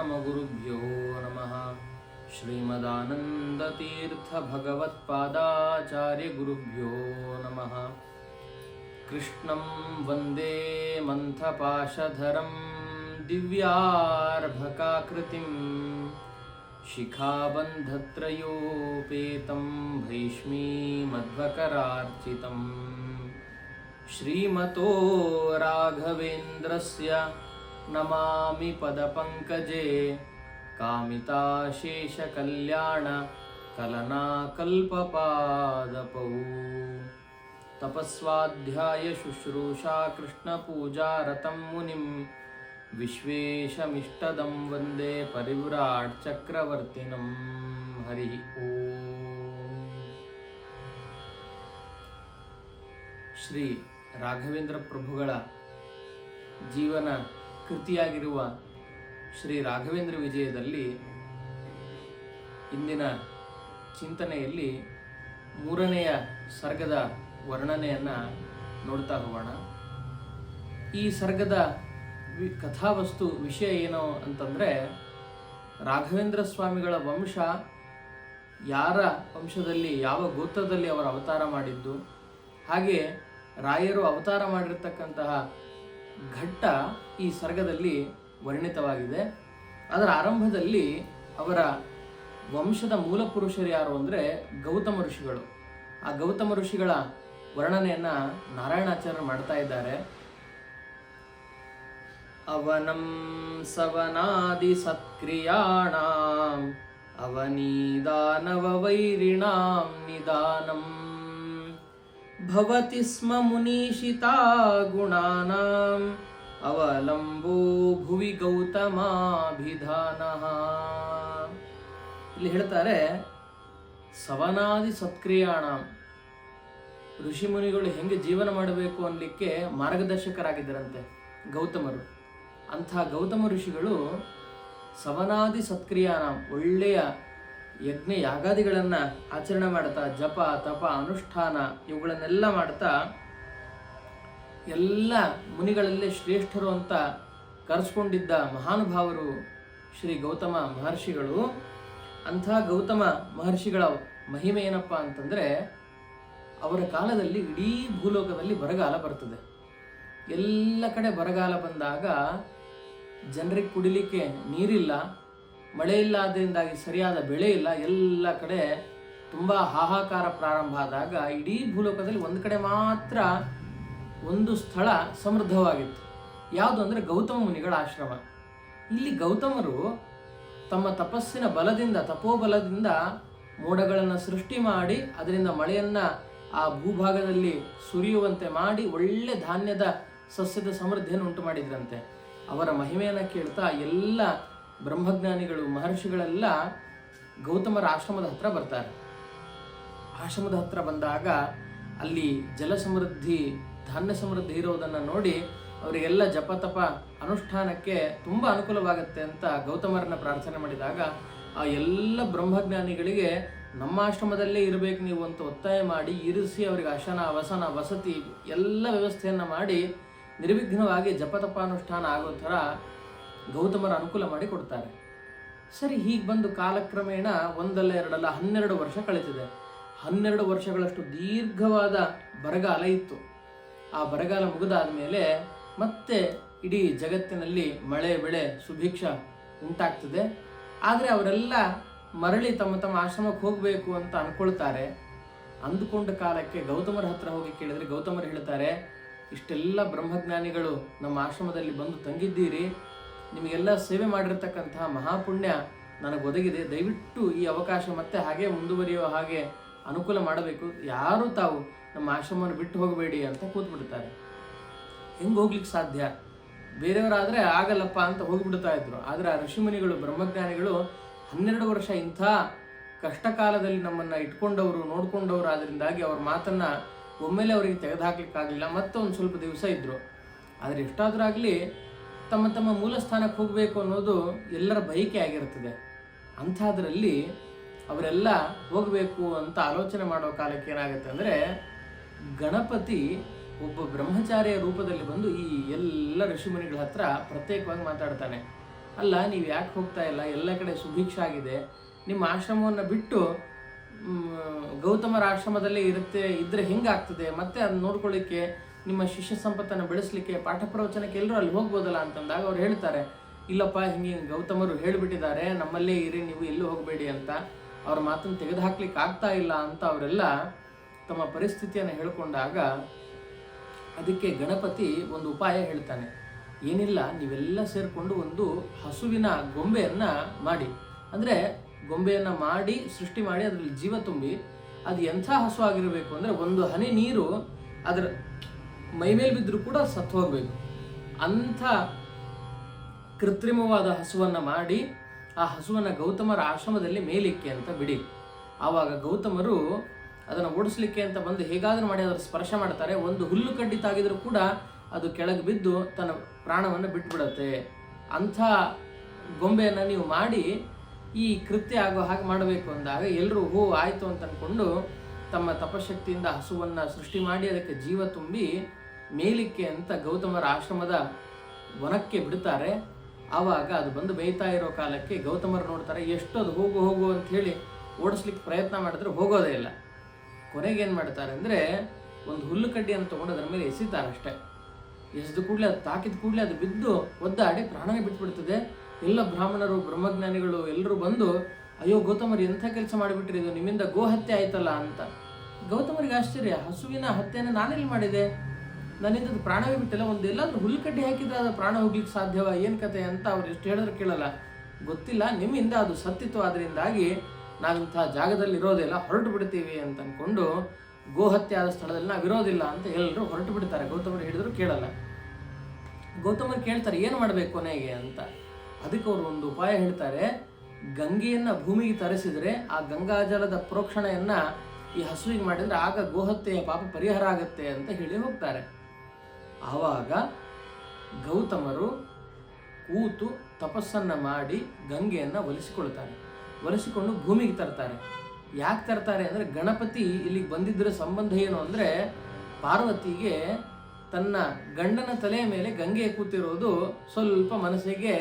परमगुरुभ्यो नमः। श्रीमदानन्दतीर्थभगवत्पादाचार्यगुरुभ्यो नमः। कृष्णं वन्दे मन्थपाशधरं दिव्यार्भकाकृतिं शिखाबन्धत्रयोपेतं भैष्मीमध्वकरार्चितम् श्रीमतो राघवेन्द्रस्य नमामि पदपङ्कजे कामिताशेषकल्याण कलनाकल्पपादपौ तपस्वाध्याय शुश्रूषा कृष्णपूजारतं मुनिं विश्वेशमिष्टदं वन्दे परिव्राट् चक्रवर्तिनं हरि ओम्। ಶ್ರೀ ರಾಘವೇಂದ್ರ ಪ್ರಭುಗಳ ಜೀವನ ಕೃತಿಯಾಗಿರುವ ಶ್ರೀ ರಾಘವೇಂದ್ರ ವಿಜಯದಲ್ಲಿ ಇಂದಿನ ಚಿಂತನೆಯಲ್ಲಿ 3ನೆಯ ಸರ್ಗದ ವರ್ಣನೆಯನ್ನು ನೋಡ್ತಾ ಹೋಗೋಣ. ಈ ಸರ್ಗದ ಕಥಾವಸ್ತು ವಿಷಯ ಏನು ಅಂತಂದರೆ, ರಾಘವೇಂದ್ರ ಸ್ವಾಮಿಗಳ ವಂಶ ಯಾರ ವಂಶದಲ್ಲಿ, ಯಾವ ಗೋತ್ರದಲ್ಲಿ ಅವರು ಅವತಾರ ಮಾಡಿದ್ದು, ಹಾಗೆ ರಾಯರು ಅವತಾರ ಮಾಡಿರ್ತಕ್ಕಂತಹ ಘಟ್ಟ ಈ ಸರ್ಗದಲ್ಲಿ ವರ್ಣಿತವಾಗಿದೆ. ಅದರ ಆರಂಭದಲ್ಲಿ ಅವರ ವಂಶದ ಮೂಲ ಪುರುಷರು ಯಾರು ಅಂದರೆ ಗೌತಮ ಋಷಿಗಳು. ಆ ಗೌತಮ ಋಷಿಗಳ ವರ್ಣನೆಯನ್ನು ನಾರಾಯಣಾಚಾರ್ಯರು ಮಾಡ್ತಾ ಇದ್ದಾರೆ. ಅವನಂ ಸವನಾದಿ ಸತ್ಕ್ರಿಯಾಣಾಂ ಅವನೀದಾನವ ವೈರಿಣಾಂ ನಿದಾನಂ ಭವತಿ ಸ್ಮ ಮುನೀಷಿತಾ ಗುಣಾನಾಂ ಅವಲಂಬೋ ಭುವಿ ಗೌತಮಾಭಿಧಾನಃ. ಇಲ್ಲಿ ಹೇಳ್ತಾರೆ, ಸವನಾದಿ ಸತ್ಕ್ರಿಯಾಣಾಂ, ಋಷಿಮುನಿಗಳು ಹೆಂಗೆ ಜೀವನ ಮಾಡಬೇಕು ಅನ್ನಲಿಕ್ಕೆ ಮಾರ್ಗದರ್ಶಕರಾಗಿದ್ದರಂತೆ ಗೌತಮರು. ಅಂಥ ಗೌತಮ ಋಷಿಗಳು ಸವನಾದಿ ಸತ್ಕ್ರಿಯಾಣಾಂ, ಒಳ್ಳೆಯ ಯಜ್ಞ ಯಾಗಾದಿಗಳನ್ನು ಆಚರಣೆ ಮಾಡ್ತಾ, ಜಪ ತಪ ಅನುಷ್ಠಾನ ಇವುಗಳನ್ನೆಲ್ಲ ಮಾಡ್ತಾ, ಎಲ್ಲ ಮುನಿಗಳಲ್ಲೇ ಶ್ರೇಷ್ಠರು ಅಂತ ಕರೆಸ್ಕೊಂಡಿದ್ದ ಮಹಾನುಭಾವರು ಶ್ರೀ ಗೌತಮ ಮಹರ್ಷಿಗಳು. ಅಂಥ ಗೌತಮ ಮಹರ್ಷಿಗಳ ಮಹಿಮೆ ಏನಪ್ಪ ಅಂತಂದರೆ, ಅವರ ಕಾಲದಲ್ಲಿ ಇಡೀ ಭೂಲೋಕದಲ್ಲಿ ಬರಗಾಲ ಬರ್ತದೆ. ಎಲ್ಲ ಕಡೆ ಬರಗಾಲ ಬಂದಾಗ ಜನರಿಗೆ ಕುಡಿಲಿಕ್ಕೆ ನೀರಿಲ್ಲ, ಮಳೆ ಇಲ್ಲ, ಅದರಿಂದಾಗಿ ಸರಿಯಾದ ಬೆಳೆ ಇಲ್ಲ, ಎಲ್ಲ ಕಡೆ ತುಂಬ ಹಾಹಾಕಾರ ಪ್ರಾರಂಭ ಆದಾಗ ಇಡೀ ಭೂಲೋಕದಲ್ಲಿ ಒಂದು ಕಡೆ ಮಾತ್ರ ಒಂದು ಸ್ಥಳ ಸಮೃದ್ಧವಾಗಿತ್ತು. ಯಾವುದು ಅಂದರೆ ಗೌತಮ ಮುನಿಗಳ ಆಶ್ರಮ. ಇಲ್ಲಿ ಗೌತಮರು ತಮ್ಮ ತಪಸ್ಸಿನ ಬಲದಿಂದ, ತಪೋಬಲದಿಂದ ಮೋಡಗಳನ್ನು ಸೃಷ್ಟಿ ಮಾಡಿ ಅದರಿಂದ ಮಳೆಯನ್ನು ಆ ಭೂಭಾಗದಲ್ಲಿ ಸುರಿಯುವಂತೆ ಮಾಡಿ ಒಳ್ಳೆ ಧಾನ್ಯದ ಸಸ್ಯದ ಸಮೃದ್ಧಿಯನ್ನು ಉಂಟು ಮಾಡಿದ್ರಂತೆ. ಅವರ ಮಹಿಮೆಯನ್ನು ಕೇಳ್ತಾ ಎಲ್ಲ ಬ್ರಹ್ಮಜ್ಞಾನಿಗಳು, ಮಹರ್ಷಿಗಳೆಲ್ಲ ಗೌತಮರ ಆಶ್ರಮದ ಹತ್ರ ಬರ್ತಾರೆ. ಆಶ್ರಮದ ಹತ್ರ ಬಂದಾಗ ಅಲ್ಲಿ ಜಲ ಸಮೃದ್ಧಿ, ಧಾನ್ಯ ಸಮೃದ್ಧಿ ಇರೋದನ್ನು ನೋಡಿ ಅವರಿಗೆಲ್ಲ ಜಪತಪ ಅನುಷ್ಠಾನಕ್ಕೆ ತುಂಬ ಅನುಕೂಲವಾಗುತ್ತೆ ಅಂತ ಗೌತಮರನ್ನ ಪ್ರಾರ್ಥನೆ ಮಾಡಿದಾಗ, ಆ ಎಲ್ಲ ಬ್ರಹ್ಮಜ್ಞಾನಿಗಳಿಗೆ ನಮ್ಮ ಆಶ್ರಮದಲ್ಲೇ ಇರಬೇಕು ನೀವು ಅಂತ ಒತ್ತಾಯ ಮಾಡಿ ಇರಿಸಿ ಅವರಿಗೆ ಅಶನ, ವಸನ, ವಸತಿ ಎಲ್ಲ ವ್ಯವಸ್ಥೆಯನ್ನು ಮಾಡಿ ನಿರ್ವಿಘ್ನವಾಗಿ ಜಪತಪಾನುಷ್ಠಾನ ಆಗೋ ಥರ ಗೌತಮರ ಅನುಕೂಲ ಮಾಡಿ ಕೊಡ್ತಾರೆ. ಸರಿ, ಹೀಗೆ ಬಂದು ಕಾಲಕ್ರಮೇಣ ಒಂದಲ್ಲ ಎರಡಲ್ಲ 12 ವರ್ಷ ಕಳೀತಿದೆ. 12 ವರ್ಷಗಳಷ್ಟು ದೀರ್ಘವಾದ ಬರಗಾಲ ಇತ್ತು. ಆ ಬರಗಾಲ ಮುಗಿದಾದ ಮೇಲೆ ಮತ್ತೆ ಇಡೀ ಜಗತ್ತಿನಲ್ಲಿ ಮಳೆ ಬೆಳೆ ಸುಭಿಕ್ಷ ಉಂಟಾಗ್ತದೆ. ಆದರೆ ಅವರೆಲ್ಲ ಮರಳಿ ತಮ್ಮ ತಮ್ಮ ಆಶ್ರಮಕ್ಕೆ ಹೋಗಬೇಕು ಅಂತ ಅಂದ್ಕೊಳ್ತಾರೆ. ಅಂದುಕೊಂಡ ಕಾಲಕ್ಕೆ ಗೌತಮರ ಹತ್ರ ಹೋಗಿ ಕೇಳಿದರೆ ಗೌತಮರು ಹೇಳ್ತಾರೆ, ಇಷ್ಟೆಲ್ಲ ಬ್ರಹ್ಮಜ್ಞಾನಿಗಳು ನಮ್ಮ ಆಶ್ರಮದಲ್ಲಿ ಬಂದು ತಂಗಿದ್ದೀರಿ, ನಿಮಗೆಲ್ಲ ಸೇವೆ ಮಾಡಿರ್ತಕ್ಕಂತಹ ಮಹಾಪುಣ್ಯ ನನಗೆ ಒದಗಿದೆ, ದಯವಿಟ್ಟು ಈ ಅವಕಾಶ ಮತ್ತೆ ಹಾಗೆ ಮುಂದುವರಿಯೋ ಹಾಗೆ ಅನುಕೂಲ ಮಾಡಬೇಕು, ಯಾರೂ ತಾವು ನಮ್ಮ ಆಶ್ರಮವನ್ನು ಬಿಟ್ಟು ಹೋಗಬೇಡಿ ಅಂತ ಕೂತ್ಬಿಡ್ತಾರೆ. ಹೆಂಗೆ ಹೋಗ್ಲಿಕ್ಕೆ ಸಾಧ್ಯ? ಬೇರೆಯವರಾದರೆ ಆಗಲ್ಲಪ್ಪ ಅಂತ ಹೋಗಿಬಿಡ್ತಾ ಇದ್ರು. ಆದರೆ ಆ ಋಷಿಮುನಿಗಳು, ಬ್ರಹ್ಮಜ್ಞಾನಿಗಳು 12 ವರ್ಷ ಇಂಥ ಕಷ್ಟ ಕಾಲದಲ್ಲಿ ನಮ್ಮನ್ನು ಇಟ್ಕೊಂಡವರು, ನೋಡ್ಕೊಂಡವರು, ಅದರಿಂದಾಗಿ ಅವ್ರ ಮಾತನ್ನು ಒಮ್ಮೆಲೆ ಅವರಿಗೆ ತೆಗೆದುಹಾಕ್ಲಿಕ್ಕಾಗಲಿಲ್ಲ. ಮತ್ತೆ ಒಂದು ಸ್ವಲ್ಪ ದಿವಸ ಇದ್ದರು. ಆದರೆ ಎಷ್ಟಾದರೂ ಆಗಲಿ ತಮ್ಮ ತಮ್ಮ ಮೂಲ ಸ್ಥಾನಕ್ಕೆ ಹೋಗಬೇಕು ಅನ್ನೋದು ಎಲ್ಲರ ಬಯಕೆ ಆಗಿರ್ತದೆ. ಅಂಥದ್ರಲ್ಲಿ ಅವರೆಲ್ಲ ಹೋಗಬೇಕು ಅಂತ ಆಲೋಚನೆ ಮಾಡೋ ಕಾಲಕ್ಕೆ ಏನಾಗುತ್ತೆ ಅಂದರೆ, ಗಣಪತಿ ಒಬ್ಬ ಬ್ರಹ್ಮಚಾರಿಯ ರೂಪದಲ್ಲಿ ಬಂದು ಈ ಎಲ್ಲ ಋಷಿಮುನಿಗಳ ಹತ್ರ ಪ್ರತ್ಯೇಕವಾಗಿ ಮಾತಾಡ್ತಾನೆ. ಅಲ್ಲ ನೀವು ಯಾಕೆ ಹೋಗ್ತಾ ಇಲ್ಲ, ಎಲ್ಲ ಕಡೆ ಸುಭಿಕ್ಷ ಆಗಿದೆ, ನಿಮ್ಮ ಆಶ್ರಮವನ್ನು ಬಿಟ್ಟು ಗೌತಮರ ಆಶ್ರಮದಲ್ಲೇ ಇದ್ರೆ ಹೆಂಗಾಗ್ತದೆ, ಮತ್ತೆ ಅದನ್ನ ನೋಡ್ಕೊಳ್ಳಿಕ್ಕೆ ನಿಮ್ಮ ಶಿಷ್ಯ ಸಂಪತ್ತನ್ನು ಬೆಳೆಸಲಿಕ್ಕೆ ಪಾಠ ಪ್ರವಚನಕ್ಕೆ ಎಲ್ಲರೂ ಅಲ್ಲಿ ಹೋಗ್ಬೋದಲ್ಲ ಅಂತಂದಾಗ ಅವ್ರು ಹೇಳ್ತಾರೆ, ಇಲ್ಲಪ್ಪ ಹಿಂಗೆ ಗೌತಮರು ಹೇಳಿಬಿಟ್ಟಿದ್ದಾರೆ, ನಮ್ಮಲ್ಲೇ ಇರಿ, ನೀವು ಎಲ್ಲೂ ಹೋಗಬೇಡಿ ಅಂತ. ಅವ್ರ ಮಾತನ್ನು ತೆಗೆದುಹಾಕ್ಲಿಕ್ಕೆ ಆಗ್ತಾ ಇಲ್ಲ ಅಂತ ಅವರೆಲ್ಲ ತಮ್ಮ ಪರಿಸ್ಥಿತಿಯನ್ನು ಹೇಳ್ಕೊಂಡಾಗ ಅದಕ್ಕೆ ಗಣಪತಿ ಒಂದು ಉಪಾಯ ಹೇಳ್ತಾನೆ. ಏನಿಲ್ಲ, ನೀವೆಲ್ಲ ಸೇರಿಕೊಂಡು ಒಂದು ಹಸುವಿನ ಗೊಂಬೆಯನ್ನು ಮಾಡಿ, ಅಂದರೆ ಗೊಂಬೆಯನ್ನು ಮಾಡಿ ಸೃಷ್ಟಿ ಮಾಡಿ ಅದರಲ್ಲಿ ಜೀವ ತುಂಬಿ, ಅದು ಎಂಥ ಹಸು ಆಗಿರಬೇಕು ಅಂದರೆ ಒಂದು ಹನಿ ನೀರು ಅದರ ಮೈಮೇಲೆ ಬಿದ್ದರೂ ಕೂಡ ಸತ್ತು ಹೋಗಬೇಕು ಅಂಥ ಕೃತ್ರಿಮವಾದ ಹಸುವನ್ನು ಮಾಡಿ ಆ ಹಸುವನ್ನು ಗೌತಮರ ಆಶ್ರಮದಲ್ಲಿ ಮೇಲಿಕ್ಕೆ ಅಂತ ಬಿಡಿ. ಆವಾಗ ಗೌತಮರು ಅದನ್ನು ಓಡಿಸ್ಲಿಕ್ಕೆ ಅಂತ ಬಂದು ಹೇಗಾದರೂ ಮಾಡಿ ಅದರ ಸ್ಪರ್ಶ ಮಾಡ್ತಾರೆ. ಒಂದು ಹುಲ್ಲು ಕಡ್ಡಿ ತಾಗಿದ್ರೂ ಕೂಡ ಅದು ಕೆಳಗೆ ಬಿದ್ದು ತನ್ನ ಪ್ರಾಣವನ್ನು ಬಿಟ್ಬಿಡತ್ತೆ. ಅಂಥ ಗೊಂಬೆಯನ್ನು ನೀವು ಮಾಡಿ ಈ ಕೃತ್ಯ ಆಗೋ ಹಾಗೆ ಮಾಡಬೇಕು ಅಂದಾಗ ಎಲ್ಲರೂ ಆಯಿತು ಅಂತ ಅಂದ್ಕೊಂಡು ತಮ್ಮ ತಪಶಕ್ತಿಯಿಂದ ಹಸುವನ್ನು ಸೃಷ್ಟಿ ಮಾಡಿ ಅದಕ್ಕೆ ಜೀವ ತುಂಬಿ ಮೇಲಿಕ್ಕೆ ಅಂತ ಗೌತಮರ ಆಶ್ರಮದ ವನಕ್ಕೆ ಬಿಡ್ತಾರೆ. ಆವಾಗ ಅದು ಬಂದು ಬೇಯ್ತಾ ಇರೋ ಕಾಲಕ್ಕೆ ಗೌತಮರು ನೋಡ್ತಾರೆ, ಎಷ್ಟು ಅದು ಹೋಗು ಅಂತ ಹೇಳಿ ಓಡಿಸ್ಲಿಕ್ಕೆ ಪ್ರಯತ್ನ ಮಾಡಿದ್ರೆ ಹೋಗೋದೇ ಇಲ್ಲ. ಕೊನೆಗೆ ಏನು ಮಾಡ್ತಾರೆ ಅಂದರೆ ಒಂದು ಹುಲ್ಲು ಕಡ್ಡಿಯನ್ನು ತೊಗೊಂಡು ಅದರ ಮೇಲೆ ಎಸಿತಾರೆ ಅಷ್ಟೇ. ಎಸೆದ ಕೂಡಲೇ ಅದು ತಾಕಿದ ಕೂಡಲೇ ಅದು ಬಿದ್ದು ಒದ್ದಾಡಿ ಪ್ರಾಣವೇ ಬಿಟ್ಬಿಡ್ತದೆ. ಎಲ್ಲ ಬ್ರಾಹ್ಮಣರು ಬ್ರಹ್ಮಜ್ಞಾನಿಗಳು ಎಲ್ಲರೂ ಬಂದು, ಅಯ್ಯೋ ಗೌತಮರು ಎಂಥ ಕೆಲಸ ಮಾಡಿಬಿಟ್ರಿ, ಇದು ನಿಮ್ಮಿಂದ ಗೋಹತ್ಯೆ ಆಯ್ತಲ್ಲ ಅಂತ. ಗೌತಮರಿಗೆ ಆಶ್ಚರ್ಯ, ಹಸುವಿನ ಹತ್ಯೆಯನ್ನು ನಾನೆಲ್ಲಿ ಮಾಡಿದೆ, ನನ್ನಿಂದ ಅದು ಪ್ರಾಣವೇ ಬಿಟ್ಟಿಲ್ಲ, ಒಂದೆಲ್ಲಾದ್ರೂ ಹುಲ್ಲು ಕಡ್ಡಿ ಹಾಕಿದ್ರೆ ಅದು ಪ್ರಾಣ ಹೋಗ್ಲಿಕ್ಕೆ ಸಾಧ್ಯವ, ಏನು ಕತೆ ಅಂತ ಅವ್ರು ಎಷ್ಟು ಹೇಳಿದ್ರು ಕೇಳಲ್ಲ. ಗೊತ್ತಿಲ್ಲ, ನಿಮ್ಮಿಂದ ಅದು ಸತ್ತಿತ್ತು, ಅದರಿಂದಾಗಿ ನಾವಿಂಥ ಜಾಗದಲ್ಲಿ ಇರೋದಿಲ್ಲ, ಹೊರಟು ಬಿಡ್ತೀವಿ ಅಂತ ಅಂದ್ಕೊಂಡು ಗೋಹತ್ಯೆ ಆದ ಸ್ಥಳದಲ್ಲಿ ನಾವು ಇರೋದಿಲ್ಲ ಅಂತ ಎಲ್ಲರೂ ಹೊರಟು ಬಿಡ್ತಾರೆ. ಗೌತಮರು ಹಿಡಿದ್ರು ಕೇಳಲ್ಲ. ಗೌತಮರು ಕೇಳ್ತಾರೆ ಏನು ಮಾಡಬೇಕು ಕೊನೆಗೆ ಅಂತ. ಅದಕ್ಕೆ ಅವರು ಒಂದು ಉಪಾಯ ಹೇಳ್ತಾರೆ, ಗಂಗೆಯನ್ನು ಭೂಮಿಗೆ ತರಿಸಿದರೆ ಆ ಗಂಗಾಜಲದ ಪ್ರೋಕ್ಷಣೆಯನ್ನು ಈ ಹಸುವಿಗೆ ಮಾಡಿದರೆ ಆಗ ಗೋಹತ್ಯೆಯ ಪಾಪ ಪರಿಹಾರ ಆಗುತ್ತೆ ಅಂತ ಹೇಳಿ ಹೋಗ್ತಾರೆ. ಆವಾಗ ಗೌತಮರು ಕೂತು ತಪಸ್ಸನ್ನು ಮಾಡಿ ಗಂಗೆಯನ್ನು ಒಲಿಸಿಕೊಂಡು ಭೂಮಿಗೆ ತರ್ತಾರೆ. ಯಾಕೆ ತರ್ತಾರೆ ಅಂದರೆ ಗಣಪತಿ ಇಲ್ಲಿಗೆ ಬಂದಿದ್ದರ ಸಂಬಂಧ ಏನು ಅಂದರೆ ಪಾರ್ವತಿಗೆ ತನ್ನ ಗಂಡನ ತಲೆಯ ಮೇಲೆ ಗಂಗೆ ಕೂತಿರೋದು ಸ್ವಲ್ಪ ಮನಸ್ಸಿಗೆ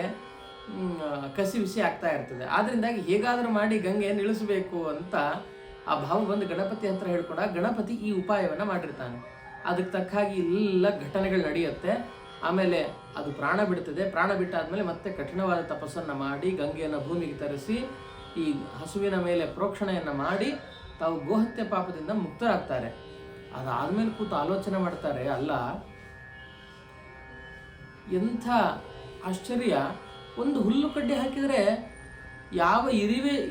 ಕಸಿವಿಸಿ ಆಗ್ತಾ ಇರ್ತದೆ. ಆದ್ದರಿಂದಾಗಿ ಹೇಗಾದರೂ ಮಾಡಿ ಗಂಗೆಯನ್ನು ಇಳಿಸಬೇಕು ಅಂತ ಆ ಭಾವ ಬಂದು ಗಣಪತಿ ಹತ್ರ ಹೇಳ್ಕೊಂಡಾಗ ಗಣಪತಿ ಈ ಉಪಾಯವನ್ನು ಮಾಡಿರ್ತಾನೆ. ಅದಕ್ಕೆ ತಕ್ಕ ಹಾಗೆ ಎಲ್ಲ ಘಟನೆಗಳು ನಡೆಯುತ್ತೆ. ಆಮೇಲೆ ಅದು ಪ್ರಾಣ ಬಿಡ್ತದೆ. ಪ್ರಾಣ ಬಿಟ್ಟಾದ್ಮೇಲೆ ಮತ್ತೆ ಕಠಿಣವಾದ ತಪಸ್ಸನ್ನು ಮಾಡಿ ಗಂಗೆಯನ್ನು ಭೂಮಿಗೆ ತರಿಸಿ ಈ ಹಸುವಿನ ಮೇಲೆ ಪ್ರೋಕ್ಷಣೆಯನ್ನು ಮಾಡಿ ತಾವು ಗೋಹತ್ಯೆ ಪಾಪದಿಂದ ಮುಕ್ತರಾಗ್ತಾರೆ. ಅದಾದ್ಮೇಲೆ ಕೂತು ಆಲೋಚನೆ ಮಾಡ್ತಾರೆ, ಅಲ್ಲ ಎಂಥ ಆಶ್ಚರ್ಯ, ಒಂದು ಹುಲ್ಲು ಕಡ್ಡಿ ಹಾಕಿದರೆ ಯಾವ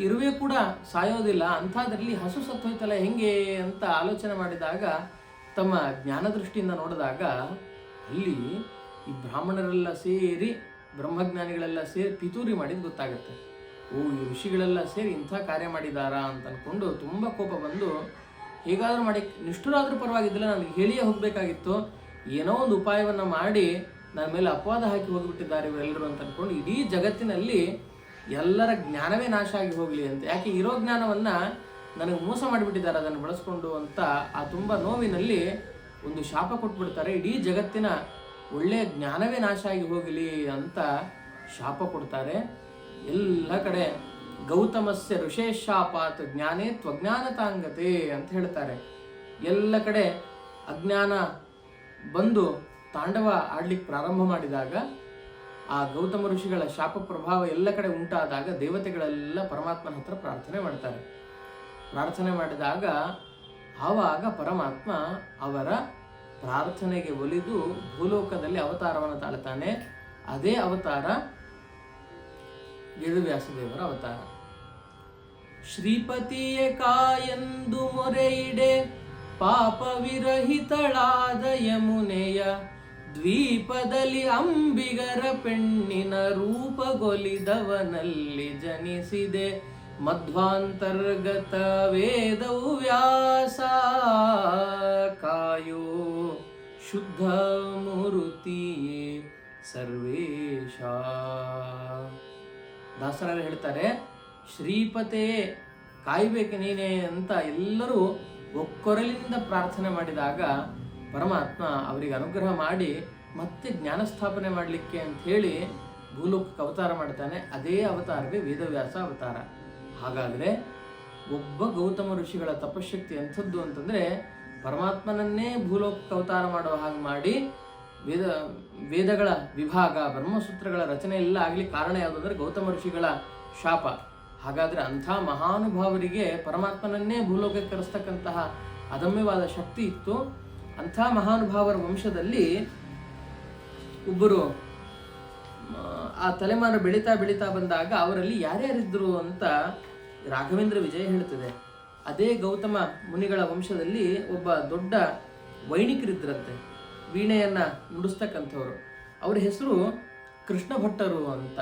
ಇರುವೆ ಕೂಡ ಸಾಯೋದಿಲ್ಲ, ಅಂಥದ್ರಲ್ಲಿ ಹಸು ಸತ್ತೋಯ್ತಲ್ಲ ಹೆಂಗೆ ಅಂತ ಆಲೋಚನೆ ಮಾಡಿದಾಗ ತಮ್ಮ ಜ್ಞಾನದೃಷ್ಟಿಯಿಂದ ನೋಡಿದಾಗ ಅಲ್ಲಿ ಈ ಬ್ರಾಹ್ಮಣರೆಲ್ಲ ಸೇರಿ ಬ್ರಹ್ಮಜ್ಞಾನಿಗಳೆಲ್ಲ ಸೇರಿ ಪಿತೂರಿ ಮಾಡಿದ್ದು ಗೊತ್ತಾಗುತ್ತೆ. ಈ ಋಷಿಗಳೆಲ್ಲ ಸೇರಿ ಇಂಥ ಕಾರ್ಯ ಮಾಡಿದಾರಾ ಅಂತ ಅಂದ್ಕೊಂಡು ತುಂಬ ಕೋಪ ಬಂದು, ಹೇಗಾದರೂ ಮಾಡಿ ನಿಷ್ಠುರಾದರೂ ಪರವಾಗಿದ್ದಿಲ್ಲ, ನನಗೆ ಹೇಳಿಯೇ ಹೋಗಬೇಕಾಗಿತ್ತು, ಏನೋ ಒಂದು ಉಪಾಯವನ್ನು ಮಾಡಿ ನನ್ನ ಮೇಲೆ ಅಪವಾದ ಹಾಕಿ ಹೋಗಿಬಿಟ್ಟಿದ್ದಾರೆ ಇವರೆಲ್ಲರೂ ಅಂತ ಅಂದ್ಕೊಂಡು ಇಡೀ ಜಗತ್ತಿನಲ್ಲಿ ಎಲ್ಲರ ಜ್ಞಾನವೇ ನಾಶ ಆಗಿ ಹೋಗಲಿ ಅಂತ, ಯಾಕೆ ಇರೋ ಜ್ಞಾನವನ್ನು ನನಗೆ ಮೋಸ ಮಾಡಿಬಿಟ್ಟಿದ್ದಾರೆ ಅದನ್ನು ಬಳಸ್ಕೊಂಡು ಅಂತ ಆ ತುಂಬ ನೋವಿನಲ್ಲಿ ಒಂದು ಶಾಪ ಕೊಟ್ಬಿಡ್ತಾರೆ. ಇಡೀ ಜಗತ್ತಿನ ಒಳ್ಳೆಯ ಜ್ಞಾನವೇ ನಾಶ ಆಗಿ ಹೋಗಲಿ ಅಂತ ಶಾಪ ಕೊಡ್ತಾರೆ. ಎಲ್ಲ ಕಡೆ ಗೌತಮಸ್ಯ ಋಷೇಶಾಪಾತ್ ಜ್ಞಾನೇ ತ್ವಜ್ಞಾನತಾಂಗತೆ ಅಂತ ಹೇಳ್ತಾರೆ. ಎಲ್ಲ ಕಡೆ ಅಜ್ಞಾನ ಬಂದು ತಾಂಡವ ಆಡ್ಲಿಕ್ಕೆ ಪ್ರಾರಂಭ ಮಾಡಿದಾಗ, ಆ ಗೌತಮ ಋಷಿಗಳ ಶಾಪ ಪ್ರಭಾವ ಎಲ್ಲ ಕಡೆ ಉಂಟಾದಾಗ ದೇವತೆಗಳೆಲ್ಲ ಪರಮಾತ್ಮನ ಹತ್ರ ಪ್ರಾರ್ಥನೆ ಮಾಡಿದಾಗ ಆವಾಗ ಪರಮಾತ್ಮ ಅವರ ಪ್ರಾರ್ಥನೆಗೆ ಒಲಿದು ಭೂಲೋಕದಲ್ಲಿ ಅವತಾರವನ್ನು ತಾಳ್ತಾನೆ. ಅದೇ ಅವತಾರ ವೇದವ್ಯಾಸದೇವರ ಅವತಾರ. ಶ್ರೀಪತಿಯೇ ಕಾಯಂದು ಮೊರೆಯಿಡೆ ಪಾಪ ವಿರಹಿತಳಾದ ಯಮುನೆಯ ದ್ವೀಪದಲ್ಲಿ ಅಂಬಿಗರ ಪೆಣ್ಣಿನ ರೂಪಗೊಲಿದವನಲ್ಲಿ ಜನಿಸಿದೆ ಮಧ್ವಾಂತರ್ಗತ ವೇದವು ವ್ಯಾಸ ಕಾಯೋ ಶುದ್ಧ ಮೂರುತಿಯೇ ಸರ್ವೇಶ. ದಾಸರಾಯರು ಹೇಳ್ತಾರೆ, ಶ್ರೀಪತೆ ಕಾಯ್ಬೇಕು ನೀನೇ ಅಂತ ಎಲ್ಲರೂ ಒಕ್ಕೊರಲಿಂದ ಪ್ರಾರ್ಥನೆ ಮಾಡಿದಾಗ ಪರಮಾತ್ಮ ಅವರಿಗೆ ಅನುಗ್ರಹ ಮಾಡಿ ಮತ್ತೆ ಜ್ಞಾನಸ್ಥಾಪನೆ ಮಾಡಲಿಕ್ಕೆ ಅಂತ ಹೇಳಿ ಭೂಲೋಕಕ್ಕೆ ಅವತಾರ ಮಾಡ್ತಾನೆ. ಅದೇ ಅವತಾರವೇ ವೇದವ್ಯಾಸ ಅವತಾರ. ಹಾಗಾದರೆ ಒಬ್ಬ ಗೌತಮ ಋಷಿಗಳ ತಪಶಕ್ತಿ ಎಂಥದ್ದು ಅಂತಂದರೆ, ಪರಮಾತ್ಮನನ್ನೇ ಭೂಲೋಕಕ್ಕೆ ಅವತಾರ ಮಾಡೋ ಹಾಗೆ ಮಾಡಿ ವೇದಗಳ ವಿಭಾಗ, ಬ್ರಹ್ಮಸೂತ್ರಗಳ ರಚನೆ ಎಲ್ಲ ಆಗಲಿ ಕಾರಣ ಯಾವುದು ಅಂದರೆ ಗೌತಮ ಋಷಿಗಳ ಶಾಪ. ಹಾಗಾದರೆ ಅಂಥ ಮಹಾನುಭಾವರಿಗೆ ಪರಮಾತ್ಮನನ್ನೇ ಭೂಲೋಕಕ್ಕೆ ಕರೆಸ್ತಕ್ಕಂತಹ ಅದಮ್ಯವಾದ ಶಕ್ತಿ ಇತ್ತು. ಅಂಥ ಮಹಾನುಭಾವರ ವಂಶದಲ್ಲಿ ಒಬ್ಬರು ಆ ತಲೆಮಾರು ಬೆಳೀತಾ ಬಂದಾಗ ಅವರಲ್ಲಿ ಯಾರ್ಯಾರಿದ್ರು ಅಂತ ರಾಘವೇಂದ್ರ ವಿಜಯ ಹೇಳ್ತದೆ. ಅದೇ ಗೌತಮ ಮುನಿಗಳ ವಂಶದಲ್ಲಿ ಒಬ್ಬ ದೊಡ್ಡ ವೈಣಿಕರಿದ್ರಂತೆ, ವೀಣೆಯನ್ನು ನುಡಿಸ್ತಕ್ಕಂಥವ್ರು. ಅವರ ಹೆಸರು ಕೃಷ್ಣ ಭಟ್ಟರು ಅಂತ.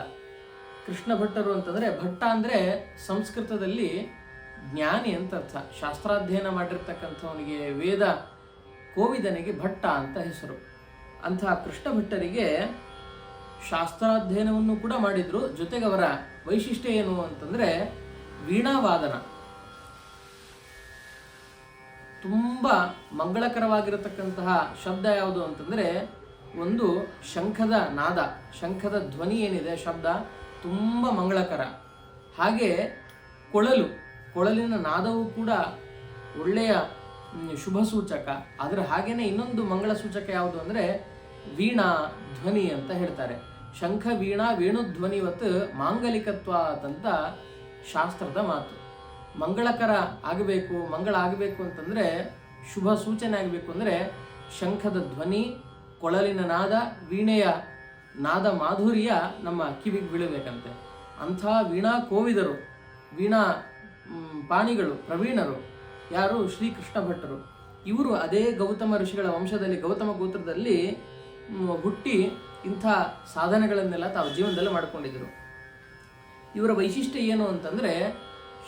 ಕೃಷ್ಣ ಭಟ್ಟರು ಅಂತಂದರೆ, ಭಟ್ಟ ಅಂದರೆ ಸಂಸ್ಕೃತದಲ್ಲಿ ಜ್ಞಾನಿ ಅಂತ ಅರ್ಥ. ಶಾಸ್ತ್ರಾಧ್ಯಯನ ಮಾಡಿರ್ತಕ್ಕಂಥವನಿಗೆ, ವೇದ ಕೋವಿದನಿಗೆ ಭಟ್ಟ ಅಂತ ಹೆಸರು. ಅಂತಹ ಕೃಷ್ಣ ಭಟ್ಟರಿಗೆ ಶಾಸ್ತ್ರಾಧ್ಯಯನವನ್ನು ಕೂಡ ಮಾಡಿದ್ರು. ಜೊತೆಗೆ ಅವರ ವೈಶಿಷ್ಟ್ಯ ಏನು ಅಂತಂದರೆ ವೀಣಾವಾದನ. ತುಂಬ ಮಂಗಳಕರವಾಗಿರತಕ್ಕಂತಹ ಶಬ್ದ ಯಾವುದು ಅಂತಂದರೆ ಒಂದು ಶಂಖದ ನಾದ, ಶಂಖದ ಧ್ವನಿ ಏನಿದೆ ಶಬ್ದ ತುಂಬ ಮಂಗಳಕರ. ಹಾಗೆ ಕೊಳಲಿನ ನಾದವು ಕೂಡ ಒಳ್ಳೆಯ ಶುಭ ಸೂಚಕ. ಆದರೆ ಹಾಗೇನೆ ಇನ್ನೊಂದು ಮಂಗಳ ಸೂಚಕ ಯಾವುದು ಅಂದರೆ ವೀಣಾ ಧ್ವನಿ ಅಂತ ಹೇಳ್ತಾರೆ. ಶಂಖ ವೀಣಾ ವೇಣುಧ್ವನಿವತ್ ಮಾಂಗಲಿಕತ್ವ ಅಂತ ಶಾಸ್ತ್ರದ ಮಾತು. ಮಂಗಳಕರ ಆಗಬೇಕು, ಮಂಗಳ ಆಗಬೇಕು ಅಂತಂದರೆ, ಶುಭ ಸೂಚನೆ ಆಗಬೇಕು ಅಂದರೆ ಶಂಖದ ಧ್ವನಿ, ಕೊಳಲಿನ ನಾದ, ವೀಣೆಯ ನಾದ ಮಾಧುರ್ಯ ನಮ್ಮ ಕಿವಿಗೆ ಬೀಳಬೇಕಂತೆ. ಅಂಥ ವೀಣಾ ಕೋವಿದರು, ವೀಣಾ ಪಾಣಿಗಳು, ಪ್ರವೀಣರು ಯಾರು? ಶ್ರೀಕೃಷ್ಣ ಭಟ್ಟರು. ಇವರು ಅದೇ ಗೌತಮ ಋಷಿಗಳ ವಂಶದಲ್ಲಿ, ಗೌತಮ ಗೋತ್ರದಲ್ಲಿ ಹುಟ್ಟಿ ಇಂಥ ಸಾಧನೆಗಳನ್ನೆಲ್ಲ ತಾವು ಜೀವನದಲ್ಲಿ ಮಾಡಿಕೊಂಡಿದ್ದರು. ಇವರ ವೈಶಿಷ್ಟ್ಯ ಏನು ಅಂತಂದರೆ,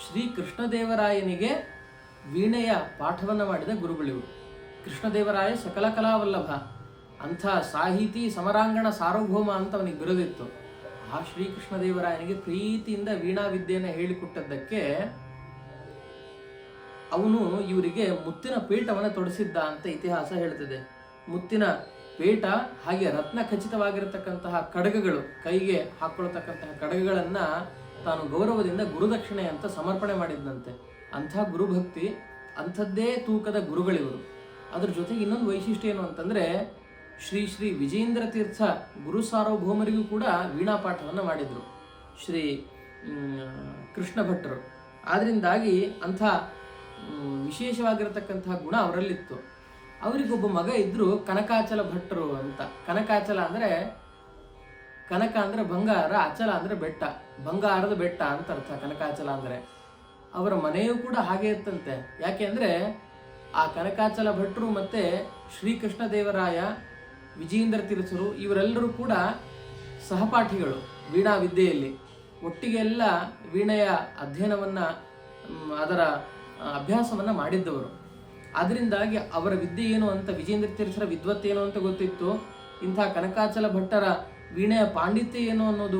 ಶ್ರೀಕೃಷ್ಣದೇವರಾಯನಿಗೆ ವೀಣೆಯ ಪಾಠವನ್ನು ಮಾಡಿದ ಗುರುಗಳಿವರು. ಕೃಷ್ಣದೇವರಾಯ ಸಕಲ ಕಲಾವಲ್ಲಭ, ಅಂಥ ಸಾಹಿತಿ, ಸಮರಾಂಗಣ ಸಾರ್ವಭೌಮ ಅಂತ ಅವನಿಗೆ ಬಿರುದಿತ್ತು. ಆ ಶ್ರೀಕೃಷ್ಣದೇವರಾಯನಿಗೆ ಪ್ರೀತಿಯಿಂದ ವೀಣಾ ವಿದ್ಯೆಯನ್ನು ಹೇಳಿಕೊಟ್ಟದ್ದಕ್ಕೆ ಅವನು ಇವರಿಗೆ ಮುತ್ತಿನ ಪೀಠವನ್ನು ತೊಡಿಸಿದ್ದ ಅಂತ ಇತಿಹಾಸ ಹೇಳ್ತದೆ. ಮುತ್ತಿನ ಪೀಠ, ಹಾಗೆ ರತ್ನ ಖಚಿತವಾಗಿರತಕ್ಕಂತಹ ಕಡಗಗಳು, ಕೈಗೆ ಹಾಕೊಳ್ತಕ್ಕಂತಹ ಕಡಗಗಳನ್ನು ತಾನು ಗೌರವದಿಂದ ಗುರುದಕ್ಷಿಣೆ ಅಂತ ಸಮರ್ಪಣೆ ಮಾಡಿದ್ದಂತೆ. ಅಂಥ ಗುರುಭಕ್ತಿ, ಅಂಥದ್ದೇ ತೂಕದ ಗುರುಗಳಿವರು. ಅದ್ರ ಜೊತೆಗೆ ಇನ್ನೊಂದು ವೈಶಿಷ್ಟ್ಯ ಏನು ಅಂತಂದರೆ, ಶ್ರೀ ಶ್ರೀ ವಿಜೇಂದ್ರ ತೀರ್ಥ ಗುರು ಸಾರ್ವಭೌಮರಿಗೂ ಕೂಡ ವೀಣಾ ಪಾಠವನ್ನು ಮಾಡಿದರು ಶ್ರೀ ಕೃಷ್ಣ ಭಟ್ಟರು. ಆದ್ದರಿಂದಾಗಿ ಅಂಥ ವಿಶೇಷವಾಗಿರತಕ್ಕಂತಹ ಗುಣ ಅವರಲ್ಲಿತ್ತು. ಅವರಿಗೊಬ್ಬ ಮಗ ಇದ್ದರು, ಕನಕಾಚಲ ಭಟ್ಟರು ಅಂತ. ಕನಕಾಚಲ ಅಂದರೆ, ಕನಕ ಅಂದರೆ ಬಂಗಾರ, ಅಚಲ ಅಂದರೆ ಬೆಟ್ಟ, ಬಂಗಾರದ ಬೆಟ್ಟ ಅಂತ ಅರ್ಥ ಕನಕಾಚಲ ಅಂದರೆ. ಅವರ ಮನೆಯೂ ಕೂಡ ಹಾಗೆ ಇತ್ತಂತೆ. ಯಾಕೆ ಅಂದರೆ ಆ ಕನಕಾಚಲ ಭಟ್ಟರು ಮತ್ತು ಶ್ರೀಕೃಷ್ಣ ದೇವರಾಯ, ವಿಜೇಂದ್ರ ತೀರ್ಥರು ಇವರೆಲ್ಲರೂ ಕೂಡ ಸಹಪಾಠಿಗಳು ವೀಣಾ ವಿದ್ಯೆಯಲ್ಲಿ. ಒಟ್ಟಿಗೆ ಎಲ್ಲ ವೀಣೆಯ ಅಧ್ಯಯನವನ್ನು, ಅದರ ಅಭ್ಯಾಸವನ್ನು ಮಾಡಿದ್ದವರು. ಅದರಿಂದಾಗಿ ಅವರ ವಿದ್ಯೆ ಏನು ಅಂತ, ವಿಜೇಂದ್ರ ತೀರ್ಥರ ವಿದ್ವತ್ ಏನು ಅಂತ ಗೊತ್ತಿತ್ತು. ಇಂಥ ಕನಕಾಚಲ ಭಟ್ಟರ ವೀಣೆಯ ಪಾಂಡಿತ್ಯ ಏನು ಅನ್ನೋದು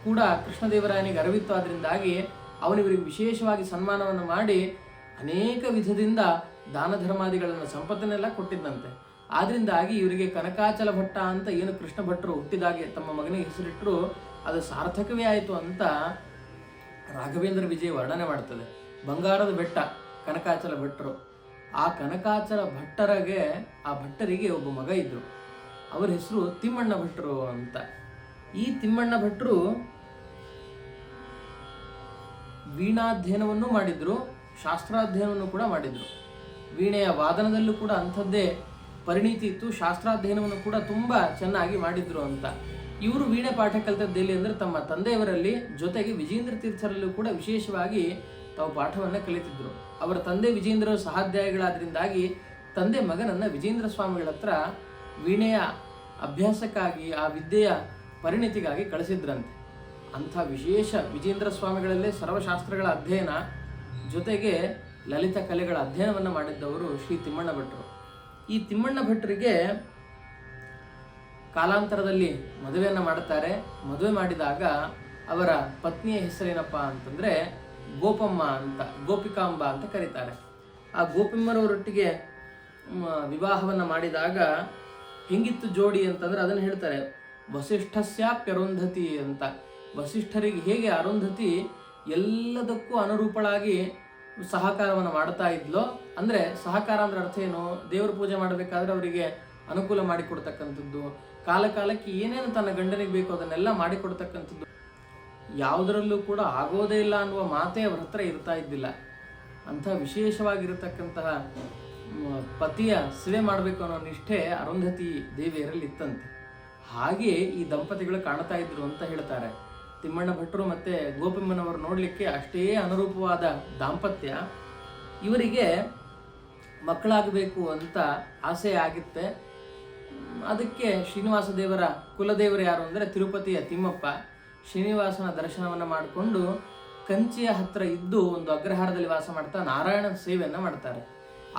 ಕೂಡ ಕೃಷ್ಣದೇವರಾಯನಿಗೆ ಅರಿವಿತ್ತು. ಅದರಿಂದಾಗಿ ಅವನಿವರಿಗೆ ವಿಶೇಷವಾಗಿ ಸನ್ಮಾನವನ್ನು ಮಾಡಿ ಅನೇಕ ವಿಧದಿಂದ ದಾನ ಧರ್ಮಾದಿಗಳನ್ನು, ಸಂಪತ್ತನ್ನೆಲ್ಲ ಕೊಟ್ಟಿದ್ದಂತೆ. ಆದ್ದರಿಂದಾಗಿ ಇವರಿಗೆ ಕನಕಾಚಲ ಭಟ್ಟ ಅಂತ ಏನು ಕೃಷ್ಣ ಭಟ್ಟರು ಹುಟ್ಟಿದಾಗೆ ತಮ್ಮ ಮಗನಿಗೆ ಹೆಸರಿಟ್ಟರು, ಅದು ಸಾರ್ಥಕವೇ ಆಯಿತು ಅಂತ ರಾಘವೇಂದ್ರ ವಿಜಯ ವರ್ಣನೆ ಮಾಡ್ತದೆ. ಬಂಗಾರದ ಬೆಟ್ಟ ಕನಕಾಚಲ ಭಟ್ಟರು. ಆ ಕನಕಾಚಲ ಭಟ್ಟರಿಗೆ, ಆ ಭಟ್ಟರಿಗೆ ಒಬ್ಬ ಮಗ ಇದ್ದರು. ಅವರ ಹೆಸರು ತಿಮ್ಮಣ್ಣ ಭಟ್ಟರು ಅಂತ. ಈ ತಿಮ್ಮಣ್ಣ ಭಟ್ಟರು ವೀಣಾಧ್ಯಯನವನ್ನು ಮಾಡಿದ್ರು, ಶಾಸ್ತ್ರಾಧ್ಯಯನವನ್ನು ಕೂಡ ಮಾಡಿದ್ರು. ವೀಣೆಯ ವಾದನದಲ್ಲೂ ಕೂಡ ಅಂಥದ್ದೇ ಪರಿಣಿತಿ ಇತ್ತು. ಶಾಸ್ತ್ರಾಧ್ಯಯನವನ್ನು ಕೂಡ ತುಂಬ ಚೆನ್ನಾಗಿ ಮಾಡಿದ್ರು ಅಂತ. ಇವರು ವೀಣೆ ಪಾಠ ಕಲಿತದ್ದೇಲಿ ಅಂದರೆ ತಮ್ಮ ತಂದೆಯವರಲ್ಲಿ, ಜೊತೆಗೆ ವಿಜೇಂದ್ರ ತೀರ್ಥರಲ್ಲೂ ಕೂಡ ವಿಶೇಷವಾಗಿ ತಾವು ಪಾಠವನ್ನು ಕಲಿತಿದ್ರು. ಅವರ ತಂದೆ ವಿಜೇಂದ್ರರು ಸಹಾಧ್ಯಾಯಿಗಳಾದ್ರಿಂದಾಗಿ ತಂದೆ ಮಗನನ್ನು ವಿಜೇಂದ್ರ ಸ್ವಾಮಿಗಳ ಹತ್ರ ವೀಣೆಯ ಅಭ್ಯಾಸಕ್ಕಾಗಿ, ಆ ವಿದ್ಯೆಯ ಪರಿಣಿತಿಗಾಗಿ ಕಳಿಸಿದ್ರಂತೆ. ಅಂಥ ವಿಶೇಷ ವಿಜೇಂದ್ರ ಸ್ವಾಮಿಗಳಲ್ಲೇ ಸರ್ವಶಾಸ್ತ್ರಗಳ ಅಧ್ಯಯನ, ಜೊತೆಗೆ ಲಲಿತ ಕಲೆಗಳ ಅಧ್ಯಯನವನ್ನು ಮಾಡಿದ್ದವರು ಶ್ರೀ ತಿಮ್ಮಣ್ಣ ಭಟ್ಟರು. ಈ ತಿಮ್ಮಣ್ಣ ಭಟ್ಟರಿಗೆ ಕಾಲಾಂತರದಲ್ಲಿ ಮದುವೆಯನ್ನು ಮಾಡುತ್ತಾರೆ. ಮದುವೆ ಮಾಡಿದಾಗ ಅವರ ಪತ್ನಿಯ ಹೆಸರೇನಪ್ಪ ಅಂತಂದರೆ ಗೋಪಮ್ಮ ಅಂತ, ಗೋಪಿಕಾಂಬ ಅಂತ ಕರೀತಾರೆ. ಆ ಗೋಪಮ್ಮರವರೊಟ್ಟಿಗೆ ವಿವಾಹವನ್ನು ಮಾಡಿದಾಗ ಹೆಂಗಿತ್ತು ಜೋಡಿ ಅಂತಂದರೆ ಅದನ್ನು ಹೇಳ್ತಾರೆ. ವಸಿಷ್ಠಸ್ಯಾಪ್ಯರುಂಧತಿ ಅಂತ. ವಸಿಷ್ಠರಿಗೆ ಹೇಗೆ ಅರುಂಧತಿ ಎಲ್ಲದಕ್ಕೂ ಅನುರೂಪಳಾಗಿ ಸಹಕಾರವನ್ನು ಮಾಡ್ತಾ ಇದ್ಲೋ, ಅಂದರೆ ಸಹಕಾರ ಅಂದ್ರೆ ಅರ್ಥ ಏನು, ದೇವ್ರ ಪೂಜೆ ಮಾಡಬೇಕಾದ್ರೆ ಅವರಿಗೆ ಅನುಕೂಲ ಮಾಡಿಕೊಡ್ತಕ್ಕಂಥದ್ದು, ಕಾಲಕ್ಕೆ ಏನೇನು ತನ್ನ ಗಂಡನಿಗೆ ಬೇಕು ಅದನ್ನೆಲ್ಲ ಮಾಡಿಕೊಡ್ತಕ್ಕಂಥದ್ದು, ಯಾವುದರಲ್ಲೂ ಕೂಡ ಆಗೋದೇ ಇಲ್ಲ ಅನ್ನುವ ಮಾತೇ ಅವ್ರ ಹತ್ರ ಇರ್ತಾ ಇದ್ದಿಲ್ಲ. ಅಂಥ ವಿಶೇಷವಾಗಿರತಕ್ಕಂತಹ ಪತಿಯ ಸೇವೆ ಮಾಡಬೇಕು ಅನ್ನೋ ನಿಷ್ಠೆ ಅರುಂಧತಿ ದೇವಿಯರಲ್ಲಿ ಇತ್ತಂತೆ. ಹಾಗೆ ಈ ದಂಪತಿಗಳು ಕಾಣ್ತಾ ಇದ್ರು ಅಂತ ಹೇಳ್ತಾರೆ. ತಿಮ್ಮಣ್ಣ ಭಟ್ರು ಮತ್ತೆ ಗೋಪಮ್ಮನವರು ನೋಡಲಿಕ್ಕೆ ಅಷ್ಟೇ ಅನುರೂಪವಾದ ದಾಂಪತ್ಯ. ಇವರಿಗೆ ಮಕ್ಕಳಾಗಬೇಕು ಅಂತ ಆಸೆ ಆಗಿತ್ತೆ. ಅದಕ್ಕೆ ಶ್ರೀನಿವಾಸ ದೇವರ ಕುಲದೇವರು ಯಾರು ಅಂದರೆ ತಿರುಪತಿಯ ತಿಮ್ಮಪ್ಪ. ಶ್ರೀನಿವಾಸನ ದರ್ಶನವನ್ನು ಮಾಡಿಕೊಂಡು ಕಂಚಿಯ ಹತ್ರ ಇದ್ದು ಒಂದು ಅಗ್ರಹಾರದಲ್ಲಿ ವಾಸ ಮಾಡ್ತಾ ನಾರಾಯಣನ ಸೇವೆಯನ್ನು ಮಾಡ್ತಾರೆ.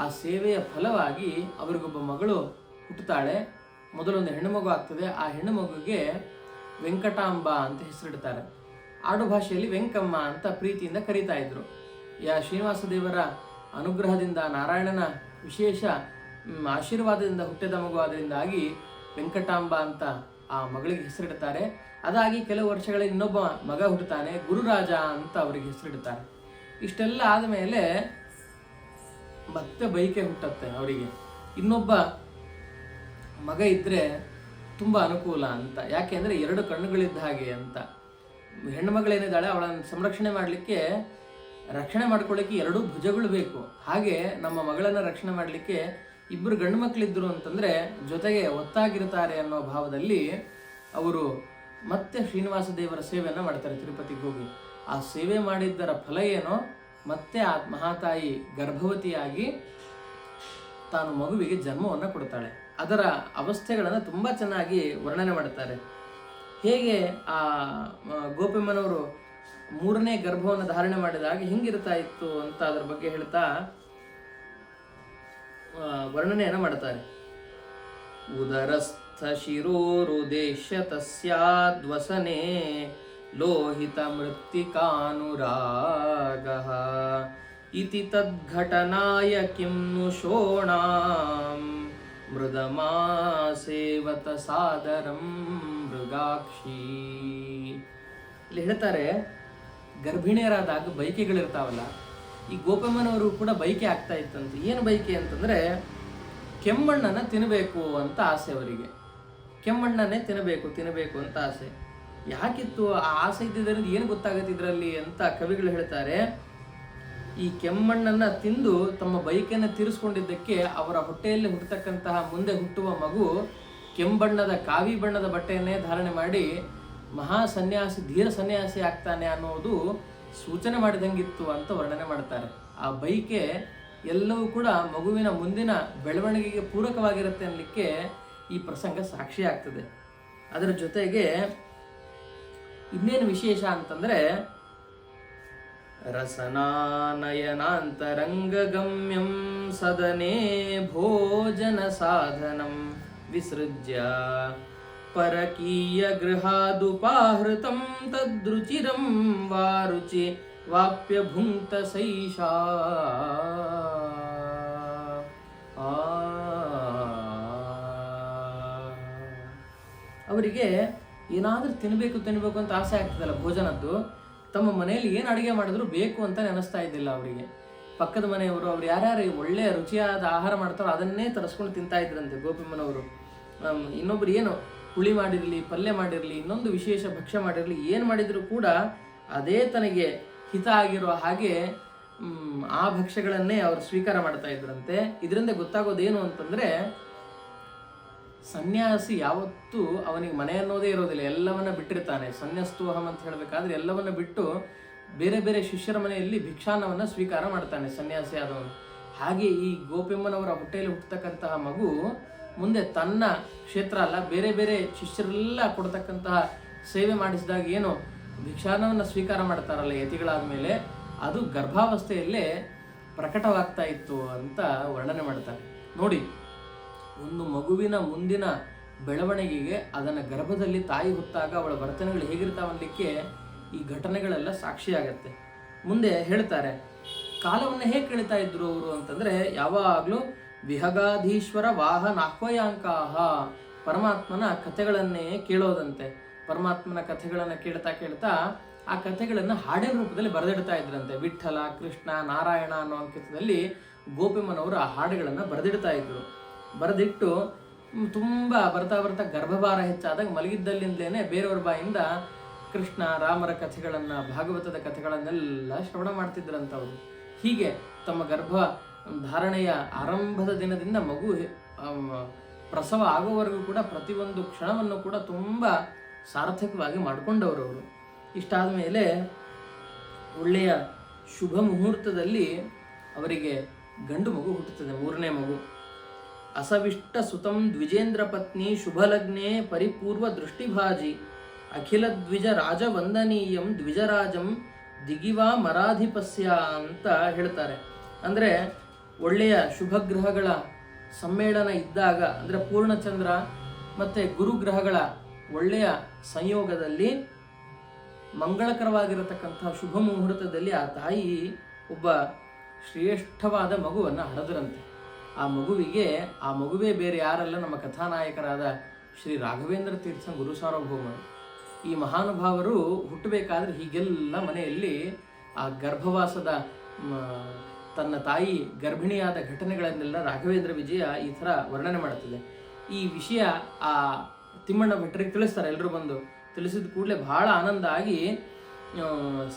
ಆ ಸೇವೆಯ ಫಲವಾಗಿ ಅವರಿಗೊಬ್ಬ ಮಗಳು ಹುಟ್ಟುತ್ತಾಳೆ. ಮೊದಲೊಂದು ಹೆಣ್ಣುಮಗು ಆಗ್ತದೆ. ಆ ಹೆಣ್ಣು ಮಗುಗೆ ವೆಂಕಟಾಂಬ ಅಂತ ಹೆಸರಿಡ್ತಾರೆ. ಆಡು ಭಾಷೆಯಲ್ಲಿ ವೆಂಕಮ್ಮ ಅಂತ ಪ್ರೀತಿಯಿಂದ ಕರೀತಾ ಇದ್ರು. ಶ್ರೀನಿವಾಸ ದೇವರ ಅನುಗ್ರಹದಿಂದ, ನಾರಾಯಣನ ವಿಶೇಷ ಆಶೀರ್ವಾದದಿಂದ ಹುಟ್ಟಿದ ಮಗು ಆದ್ದರಿಂದಾಗಿ ವೆಂಕಟಾಂಬ ಅಂತ ಆ ಮಗಳಿಗೆ ಹೆಸರಿಡ್ತಾರೆ. ಅದಾಗಿ ಕೆಲವು ವರ್ಷಗಳಲ್ಲಿ ಇನ್ನೊಬ್ಬ ಮಗ ಹುಟ್ಟುತ್ತಾನೆ, ಗುರುರಾಜ ಅಂತ ಅವರಿಗೆ ಹೆಸರಿಡ್ತಾರೆ. ಇಷ್ಟೆಲ್ಲ ಆದಮೇಲೆ ಮತ್ತೆ ಬೈಕೆ ಹುಟ್ಟತ್ತೆ ಅವರಿಗೆ, ಇನ್ನೊಬ್ಬ ಮಗ ಇದ್ದರೆ ತುಂಬ ಅನುಕೂಲ ಅಂತ. ಯಾಕೆ ಅಂದರೆ 2 ಕಣ್ಣುಗಳಿದ್ದ ಹಾಗೆ ಅಂತ. ಹೆಣ್ಣು ಮಗಳೇನಿದ್ದಾಳೆ ಅವಳನ್ನು ಸಂರಕ್ಷಣೆ ಮಾಡಲಿಕ್ಕೆ, ರಕ್ಷಣೆ ಮಾಡ್ಕೊಳ್ಳಿಕ್ಕೆ 2 ಭುಜಗಳು ಬೇಕು. ಹಾಗೆ ನಮ್ಮ ಮಗಳನ್ನು ರಕ್ಷಣೆ ಮಾಡಲಿಕ್ಕೆ 2 ಗಂಡು ಮಕ್ಕಳಿದ್ದರು ಅಂತಂದರೆ ಜೊತೆಗೆ ಒತ್ತಾಗಿರ್ತಾರೆ ಅನ್ನೋ ಭಾವದಲ್ಲಿ ಅವರು ಮತ್ತೆ ಶ್ರೀನಿವಾಸ ದೇವರ ಸೇವೆಯನ್ನು ಮಾಡ್ತಾರೆ ತಿರುಪತಿಗೆ ಹೋಗಿ. ಆ ಸೇವೆ ಮಾಡಿದ್ದರ ಫಲ ಏನೋ, ಮತ್ತೆ ಆ ಮಹಾತಾಯಿ ಗರ್ಭವತಿಯಾಗಿ ತಾನು ಮಗುವಿಗೆ ಜನ್ಮವನ್ನು ಕೊಡ್ತಾಳೆ. ಅದರ ಅವಸ್ಥೆಗಳನ್ನು ತುಂಬ ಚೆನ್ನಾಗಿ ವರ್ಣನೆ ಮಾಡ್ತಾರೆ. ಹೇಗೆ ಆ ಗೋಪಮ್ಮನವರು 3ನೇ ಗರ್ಭವನ್ನು ಧಾರಣೆ ಮಾಡಿದಾಗ ಹಿಂಗಿರ್ತಾ ಇತ್ತು ಅಂತ ಅದರ ಬಗ್ಗೆ ಹೇಳ್ತಾ ವರ್ಣನೆಯನ್ನು ಮಾಡ್ತಾರೆ. ಉದರಸ್ಥ ಶಿರೋರುದೇಶ ತಸ್ಯಾದ್ವಸನೆ ಲೋಹಿತ ಮೃತ್ತಿಕಾನುರಾಗಃ ಇತಿ ತದ್ಘಟನಾಯ ಕಿಂ ನು ಶೋಣಾಂ ಮೃದಮಾಸೇವತ ಸಾದರಂ ಮೃಗಾಕ್ಷಿ. ಇಲ್ಲಿ ಹೇಳ್ತಾರೆ, ಗರ್ಭಿಣಿಯರಾದಾಗ ಬೈಕೆಗಳಿರ್ತಾವಲ್ಲ, ಈ ಗೋಪಮ್ಮನವರು ಕೂಡ ಬೈಕೆ ಆಗ್ತಾ ಇತ್ತಂತೆ. ಏನು ಬೈಕೆ ಅಂತಂದರೆ ಕೆಮ್ಮಣ್ಣನ್ನು ತಿನ್ನಬೇಕು ಅಂತ ಆಸೆ ಅವರಿಗೆ. ಕೆಮ್ಮಣ್ಣನ್ನೇ ತಿನ್ನಬೇಕು ಅಂತ ಆಸೆ. ಯಾಕಿತ್ತು ಆ ಆಸೆ ಇದ್ದಿದ್ದರಿಂದ ಏನು ಗೊತ್ತಾಗುತ್ತೆ ಇದರಲ್ಲಿ ಅಂತ ಕವಿಗಳು ಹೇಳ್ತಾರೆ. ಈ ಕೆಮ್ಮಣ್ಣನ್ನು ತಿಂದು ತಮ್ಮ ಬೈಕನ್ನು ತೀರಿಸ್ಕೊಂಡಿದ್ದಕ್ಕೆ ಅವರ ಹೊಟ್ಟೆಯಲ್ಲಿ ಹುಟ್ಟತಕ್ಕಂತಹ ಮುಂದೆ ಹುಟ್ಟುವ ಮಗು ಕೆಂಬಣ್ಣದ ಕಾವಿ ಬಣ್ಣದ ಬಟ್ಟೆಯನ್ನೇ ಧಾರಣೆ ಮಾಡಿ ಮಹಾ ಸನ್ಯಾಸಿ, ಧೀರ ಸನ್ಯಾಸಿ ಆಗ್ತಾನೆ ಅನ್ನೋದು ಸೂಚನೆ ಮಾಡಿದಂಗಿತ್ತು ಅಂತ ವರ್ಣನೆ ಮಾಡ್ತಾರೆ. ಆ ಬೈಕೆ ಎಲ್ಲವೂ ಕೂಡ ಮಗುವಿನ ಮುಂದಿನ ಬೆಳವಣಿಗೆಗೆ ಪೂರಕವಾಗಿರುತ್ತೆ ಅನ್ನಲಿಕ್ಕೆ ಈ ಪ್ರಸಂಗ ಸಾಕ್ಷಿ ಆಗ್ತದೆ. ಅದರ ಜೊತೆಗೆ ಇನ್ನೇನು ವಿಶೇಷ ಅಂತಂದರೆ, ರಸನಾನಯನಾಂತರಂಗಗಮ್ಯಂ ಸದನೆ ಭೋಜನ ಸಾಧನಂ ವಿಸೃಜ್ಯ ಪರಕೀಯ ಗೃಹಾದುಪಾಹೃತಂ ತದ್ರುಚಿರಂ ವಾರುಚಿ ವಾಪ್ಯ ಭುಂಕ್ತ ಸೈಷಾ. ಅವರಿಗೆ ಏನಾದರೂ ತಿನ್ನಬೇಕು ಅಂತ ಆಸೆ ಆಗ್ತದಲ್ಲ ಭೋಜನದ್ದು, ತಮ್ಮ ಮನೆಯಲ್ಲಿ ಏನು ಅಡುಗೆ ಮಾಡಿದ್ರು ಬೇಕು ಅಂತ ನೆನೆಸ್ತಾ ಇದ್ದಿಲ್ಲ ಅವರಿಗೆ. ಪಕ್ಕದ ಮನೆಯವರು ಅವ್ರು ಯಾರ್ಯಾರು ಒಳ್ಳೆಯ ರುಚಿಯಾದ ಆಹಾರ ಮಾಡ್ತಾರೋ ಅದನ್ನೇ ತರಿಸ್ಕೊಂಡು ತಿಂತಾ ಇದ್ರಂತೆ ಗೋಪಮ್ಮನವರು. ಇನ್ನೊಬ್ರು ಏನು ಹುಳಿ ಮಾಡಿರಲಿ, ಪಲ್ಯ ಮಾಡಿರಲಿ, ಇನ್ನೊಂದು ವಿಶೇಷ ಭಕ್ಷ್ಯ ಮಾಡಿರಲಿ, ಏನು ಮಾಡಿದರೂ ಕೂಡ ಅದೇ ತನಗೆ ಹಿತ ಆಗಿರೋ ಹಾಗೆ ಆ ಭಕ್ಷ್ಯಗಳನ್ನೇ ಅವರು ಸ್ವೀಕಾರ ಮಾಡ್ತಾ ಇದ್ರಂತೆ. ಇದರಿಂದ ಗೊತ್ತಾಗೋದೇನು ಅಂತಂದರೆ, ಸನ್ಯಾಸಿ ಯಾವತ್ತೂ ಅವನಿಗೆ ಮನೆ ಅನ್ನೋದೇ ಇರೋದಿಲ್ಲ, ಎಲ್ಲವನ್ನ ಬಿಟ್ಟಿರ್ತಾನೆ. ಸನ್ಯಸ್ತೋಹಂ ಅಂತ ಹೇಳಬೇಕಾದ್ರೆ ಎಲ್ಲವನ್ನ ಬಿಟ್ಟು ಬೇರೆ ಬೇರೆ ಶಿಷ್ಯರ ಮನೆಯಲ್ಲಿ ಭಿಕ್ಷಾನ್ನವನ್ನು ಸ್ವೀಕಾರ ಮಾಡ್ತಾನೆ ಸನ್ಯಾಸಿ ಆದವನು. ಹಾಗೆ ಈ ಗೋಪಮ್ಮನವರ ಹೊಟ್ಟೆಯಲ್ಲಿ ಹುಟ್ಟತಕ್ಕಂತಹ ಮಗು ಮುಂದೆ ತನ್ನ ಕ್ಷೇತ್ರ ಅಲ್ಲ, ಬೇರೆ ಬೇರೆ ಶಿಷ್ಯರೆಲ್ಲ ಕೊಡ್ತಕ್ಕಂತಹ ಸೇವೆ ಮಾಡಿಸಿದಾಗ ಏನು ಭಿಕ್ಷಾನ್ನವನ್ನು ಸ್ವೀಕಾರ ಮಾಡ್ತಾರಲ್ಲ ಯತಿಗಳಾದ ಮೇಲೆ, ಅದು ಗರ್ಭಾವಸ್ಥೆಯಲ್ಲೇ ಪ್ರಕಟವಾಗ್ತಾ ಇತ್ತು ಅಂತ ವರ್ಣನೆ ಮಾಡ್ತಾರೆ. ನೋಡಿ, ಒಂದು ಮಗುವಿನ ಮುಂದಿನ ಬೆಳವಣಿಗೆಗೆ ಅದನ್ನು ಗರ್ಭದಲ್ಲಿ ತಾಯಿ ಹೊತ್ತಾಗ ಅವಳ ವರ್ತನೆಗಳು ಹೇಗಿರ್ತಾವನ್ಲಿಕ್ಕೆ ಈ ಘಟನೆಗಳೆಲ್ಲ ಸಾಕ್ಷಿಯಾಗತ್ತೆ. ಮುಂದೆ ಹೇಳ್ತಾರೆ, ಕಾಲವನ್ನು ಹೇಗೆ ಕಳೀತಾ ಇದ್ರು ಅವರು ಅಂತಂದರೆ, ಯಾವಾಗಲೂ ವಿಹಗಾಧೀಶ್ವರ ವಾಹನಾಹ್ವಯಾಂಕಾಹ, ಪರಮಾತ್ಮನ ಕಥೆಗಳನ್ನೇ ಕೇಳೋದಂತೆ. ಪರಮಾತ್ಮನ ಕಥೆಗಳನ್ನು ಕೇಳ್ತಾ ಕೇಳ್ತಾ ಆ ಕಥೆಗಳನ್ನು ಹಾಡಿನ ರೂಪದಲ್ಲಿ ಬರೆದಿಡ್ತಾ ಇದ್ರಂತೆ. ವಿಠ್ಠಲ, ಕೃಷ್ಣ, ನಾರಾಯಣ ಅನ್ನೋ ಅಂಕಿತದಲ್ಲಿ ಗೋಪಿಮ್ಮನವರು ಆ ಹಾಡುಗಳನ್ನು ಬರೆದಿಡ್ತಾ ಇದ್ರು. ಬರೆದಿಟ್ಟು ತುಂಬ ಬರ್ತಾ ಬರ್ತಾ ಗರ್ಭಭಾರ ಹೆಚ್ಚಾದಾಗ ಮಲಗಿದ್ದಲ್ಲಿಂದಲೇ ಬೇರೆಯವ್ರ ಬಾಯಿಂದ ಕೃಷ್ಣ ರಾಮರ ಕಥೆಗಳನ್ನು, ಭಾಗವತದ ಕಥೆಗಳನ್ನೆಲ್ಲ ಶ್ರವಣ ಮಾಡ್ತಿದ್ರಂಥವ್ರು. ಹೀಗೆ ತಮ್ಮ ಗರ್ಭ ಧಾರಣೆಯ ಆರಂಭದ ದಿನದಿಂದ ಮಗು ಪ್ರಸವ ಆಗೋವರೆಗೂ ಕೂಡ ಪ್ರತಿಯೊಂದು ಕ್ಷಣವನ್ನು ಕೂಡ ತುಂಬ ಸಾರ್ಥಕವಾಗಿ ಮಾಡಿಕೊಂಡವರು. ಇಷ್ಟಾದ ಮೇಲೆ ಒಳ್ಳೆಯ ಶುಭ ಮುಹೂರ್ತದಲ್ಲಿ ಅವರಿಗೆ ಗಂಡು ಮಗು ಹುಟ್ಟುತ್ತದೆ, 3ನೇ ಮಗು. ಅಸವಿಷ್ಟ ಸುತಂ ದ್ವಿಜೇಂದ್ರ ಪತ್ನಿ ಶುಭಲಗ್ನೆ ಪರಿಪೂರ್ವ ದೃಷ್ಟಿಭಾಜಿ ಅಖಿಲ ದ್ವಿಜ ರಾಜವಂದನೀಯಂ ದ್ವಿಜರಾಜಂ ದಿಗಿವಾ ಮರಾಧಿಪಸ್ಯ ಅಂತ ಹೇಳ್ತಾರೆ. ಅಂದರೆ ಒಳ್ಳೆಯ ಶುಭಗ್ರಹಗಳ ಸಮ್ಮೇಳನ ಇದ್ದಾಗ, ಅಂದರೆ ಪೂರ್ಣಚಂದ್ರ ಮತ್ತು ಗುರುಗ್ರಹಗಳ ಒಳ್ಳೆಯ ಸಂಯೋಗದಲ್ಲಿ ಮಂಗಳಕರವಾಗಿರತಕ್ಕಂಥ ಶುಭ ಮುಹೂರ್ತದಲ್ಲಿ ಆ ತಾಯಿ ಒಬ್ಬ ಶ್ರೇಷ್ಠವಾದ ಮಗುವನ್ನು ಹಡೆದರಂತೆ. ಆ ಮಗುವೇ ಬೇರೆ ಯಾರಲ್ಲ, ನಮ್ಮ ಕಥಾನಾಯಕರಾದ ಶ್ರೀ ರಾಘವೇಂದ್ರ ತೀರ್ಥ ಗುರು ಸಾರ್ವಭೌಮರು. ಈ ಮಹಾನುಭಾವರು ಹುಟ್ಟಬೇಕಾದ್ರೆ ಹೀಗೆಲ್ಲ ಮನೆಯಲ್ಲಿ ಆ ಗರ್ಭವಾಸದ ತನ್ನ ತಾಯಿ ಗರ್ಭಿಣಿಯಾದ ಘಟನೆಗಳನ್ನೆಲ್ಲ ರಾಘವೇಂದ್ರ ವಿಜಯ ಈ ಥರ ವರ್ಣನೆ ಮಾಡುತ್ತದೆ. ಈ ವಿಷಯ ಆ ತಿಮ್ಮಣ್ಣ ಭಟ್ಟರಿಗೆ ತಿಳಿಸ್ತಾರೆ. ಎಲ್ಲರೂ ಬಂದು ತಿಳಿಸಿದ ಕೂಡಲೇ ಬಹಳ ಆನಂದ ಆಗಿ,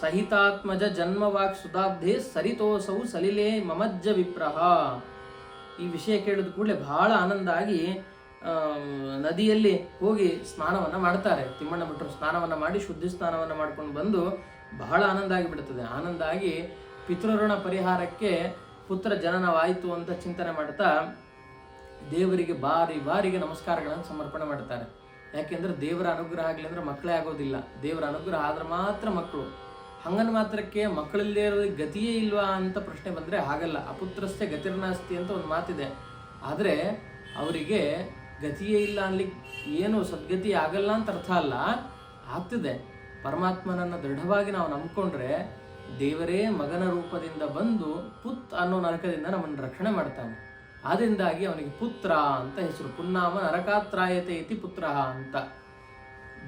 ಸಹಿತಾತ್ಮಜ ಜನ್ಮವಾಕ್ ಸುಧಾಬ್ಧೆ ಸರಿತೋಸವು ಸಲಿಲೆ ಮಮಜ್ಜ ವಿಪ್ರಹ, ಈ ವಿಷಯ ಕೇಳಿದ ಕೂಡಲೇ ಬಹಳ ಆನಂದ ಆಗಿ ನದಿಯಲ್ಲಿ ಹೋಗಿ ಸ್ನಾನವನ್ನು ಮಾಡ್ತಾರೆ. ತಿಮ್ಮಣ್ಣ ಭಟ್ಟರು ಸ್ನಾನವನ್ನು ಮಾಡಿ ಶುದ್ಧಿ ಸ್ನಾನವನ್ನು ಮಾಡ್ಕೊಂಡು ಬಂದು ಬಹಳ ಆನಂದ ಆಗಿಬಿಡ್ತದೆ. ಆನಂದ ಆಗಿ ಪಿತೃಋಣ ಪರಿಹಾರಕ್ಕೆ ಪುತ್ರ ಜನನವಾಯಿತು ಅಂತ ಚಿಂತನೆ ಮಾಡ್ತಾ ದೇವರಿಗೆ ಬಾರಿಗೆ ನಮಸ್ಕಾರಗಳನ್ನು ಸಮರ್ಪಣೆ ಮಾಡ್ತಾರೆ. ಯಾಕೆಂದ್ರೆ ದೇವರ ಅನುಗ್ರಹ ಆಗಲಿ ಅಂದ್ರೆ ಮಕ್ಕಳೇ ಆಗೋದಿಲ್ಲ. ದೇವರ ಅನುಗ್ರಹ ಆದ್ರೆ ಮಾತ್ರ ಮಕ್ಕಳು. ಹಂಗನ್ ಮಾತ್ರಕ್ಕೆ ಮಕ್ಕಳಲ್ಲೇ ಇರೋದಕ್ಕೆ ಗತಿಯೇ ಇಲ್ವಾ ಅಂತ ಪ್ರಶ್ನೆ ಬಂದರೆ ಹಾಗಲ್ಲ. ಅಪುತ್ರಸ್ಯ ಗತಿರ್ನಾಸ್ತಿ ಅಂತ ಒಂದು ಮಾತಿದೆ. ಆದರೆ ಅವರಿಗೆ ಗತಿಯೇ ಇಲ್ಲ ಅನ್ಲಿಕ್ಕೆ ಏನು ಸದ್ಗತಿ ಆಗಲ್ಲ ಅಂತ ಅರ್ಥ ಅಲ್ಲ, ಆಗ್ತದೆ. ಪರಮಾತ್ಮನನ್ನು ದೃಢವಾಗಿ ನಾವು ನಂಬ್ಕೊಂಡ್ರೆ ದೇವರೇ ಮಗನ ರೂಪದಿಂದ ಬಂದು ಪುತ್ ಅನ್ನೋ ನರಕದಿಂದ ನಮ್ಮನ್ನು ರಕ್ಷಣೆ ಮಾಡ್ತಾನೆ. ಆದ್ದರಿಂದಾಗಿ ಅವನಿಗೆ ಪುತ್ರ ಅಂತ ಹೆಸರು. ಪುನ್ನಾಮ ನರಕಾತ್ರಾಯತೆ ಇತಿ ಪುತ್ರ ಅಂತ.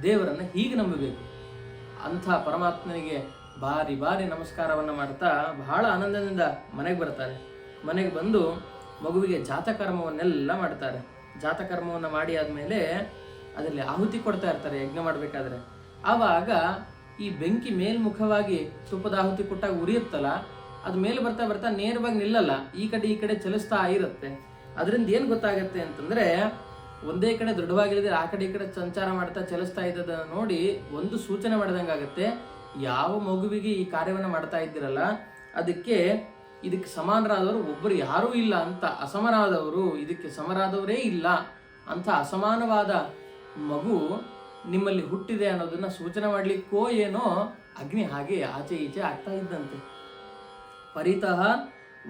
ದೇವರನ್ನು ಹೀಗೆ ನಂಬಬೇಕು. ಅಂಥ ಪರಮಾತ್ಮನಿಗೆ ಬಾರಿ ನಮಸ್ಕಾರವನ್ನು ಮಾಡ್ತಾ ಬಹಳ ಆನಂದದಿಂದ ಮನೆಗೆ ಬರ್ತಾರೆ. ಮನೆಗೆ ಬಂದು ಮಗುವಿಗೆ ಜಾತಕರ್ಮವನ್ನೆಲ್ಲ ಮಾಡ್ತಾರೆ. ಜಾತಕರ್ಮವನ್ನು ಮಾಡಿ ಆದಮೇಲೆ ಅದರಲ್ಲಿ ಆಹುತಿ ಕೊಡ್ತಾ ಇರ್ತಾರೆ ಯಜ್ಞ ಮಾಡಬೇಕಾದ್ರೆ. ಆವಾಗ ಈ ಬೆಂಕಿ ಮೇಲ್ಮುಖವಾಗಿ ತುಪ್ಪದ ಆಹುತಿ ಕೊಟ್ಟಾಗ ಉರಿಯುತ್ತಲ್ಲ, ಅದು ಮೇಲೆ ಬರ್ತಾ ನೇರವಾಗಿ ನಿಲ್ಲಲ್ಲ, ಈ ಕಡೆ ಚಲಿಸ್ತಾ ಇರುತ್ತೆ. ಅದರಿಂದ ಏನು ಗೊತ್ತಾಗತ್ತೆ ಅಂತಂದರೆ, ಒಂದೇ ಕಡೆ ದೃಢವಾಗಿಲ್ಲದೆ ಆ ಕಡೆ ಈ ಕಡೆ ಸಂಚಾರ ಮಾಡ್ತಾ ಚಲಿಸ್ತಾ ಇದ್ದದನ್ನು ನೋಡಿ ಒಂದು ಸೂಚನೆ ಮಾಡಿದಂಗಾಗತ್ತೆ, ಯಾವ ಮಗುವಿಗೆ ಈ ಕಾರ್ಯವನ್ನು ಮಾಡ್ತಾ ಇದ್ದೀರಲ್ಲ ಇದಕ್ಕೆ ಸಮಾನರಾದವರು ಒಬ್ಬರು ಯಾರೂ ಇಲ್ಲ ಅಂತ, ಅಸಮರಾದವರು ಇದಕ್ಕೆ ಸಮರಾದವರೇ ಇಲ್ಲ ಅಂತ ಅಸಮಾನವಾದ ಮಗು ನಿಮ್ಮಲ್ಲಿ ಹುಟ್ಟಿದೆ ಅನ್ನೋದನ್ನ ಸೂಚನೆ ಮಾಡಲಿಕ್ಕೋ ಏನೋ ಅಗ್ನಿ ಹಾಗೆ ಆಚೆ ಈಚೆ ಆಗ್ತಾ ಇದ್ದಂತೆ. ಪರಿತಃ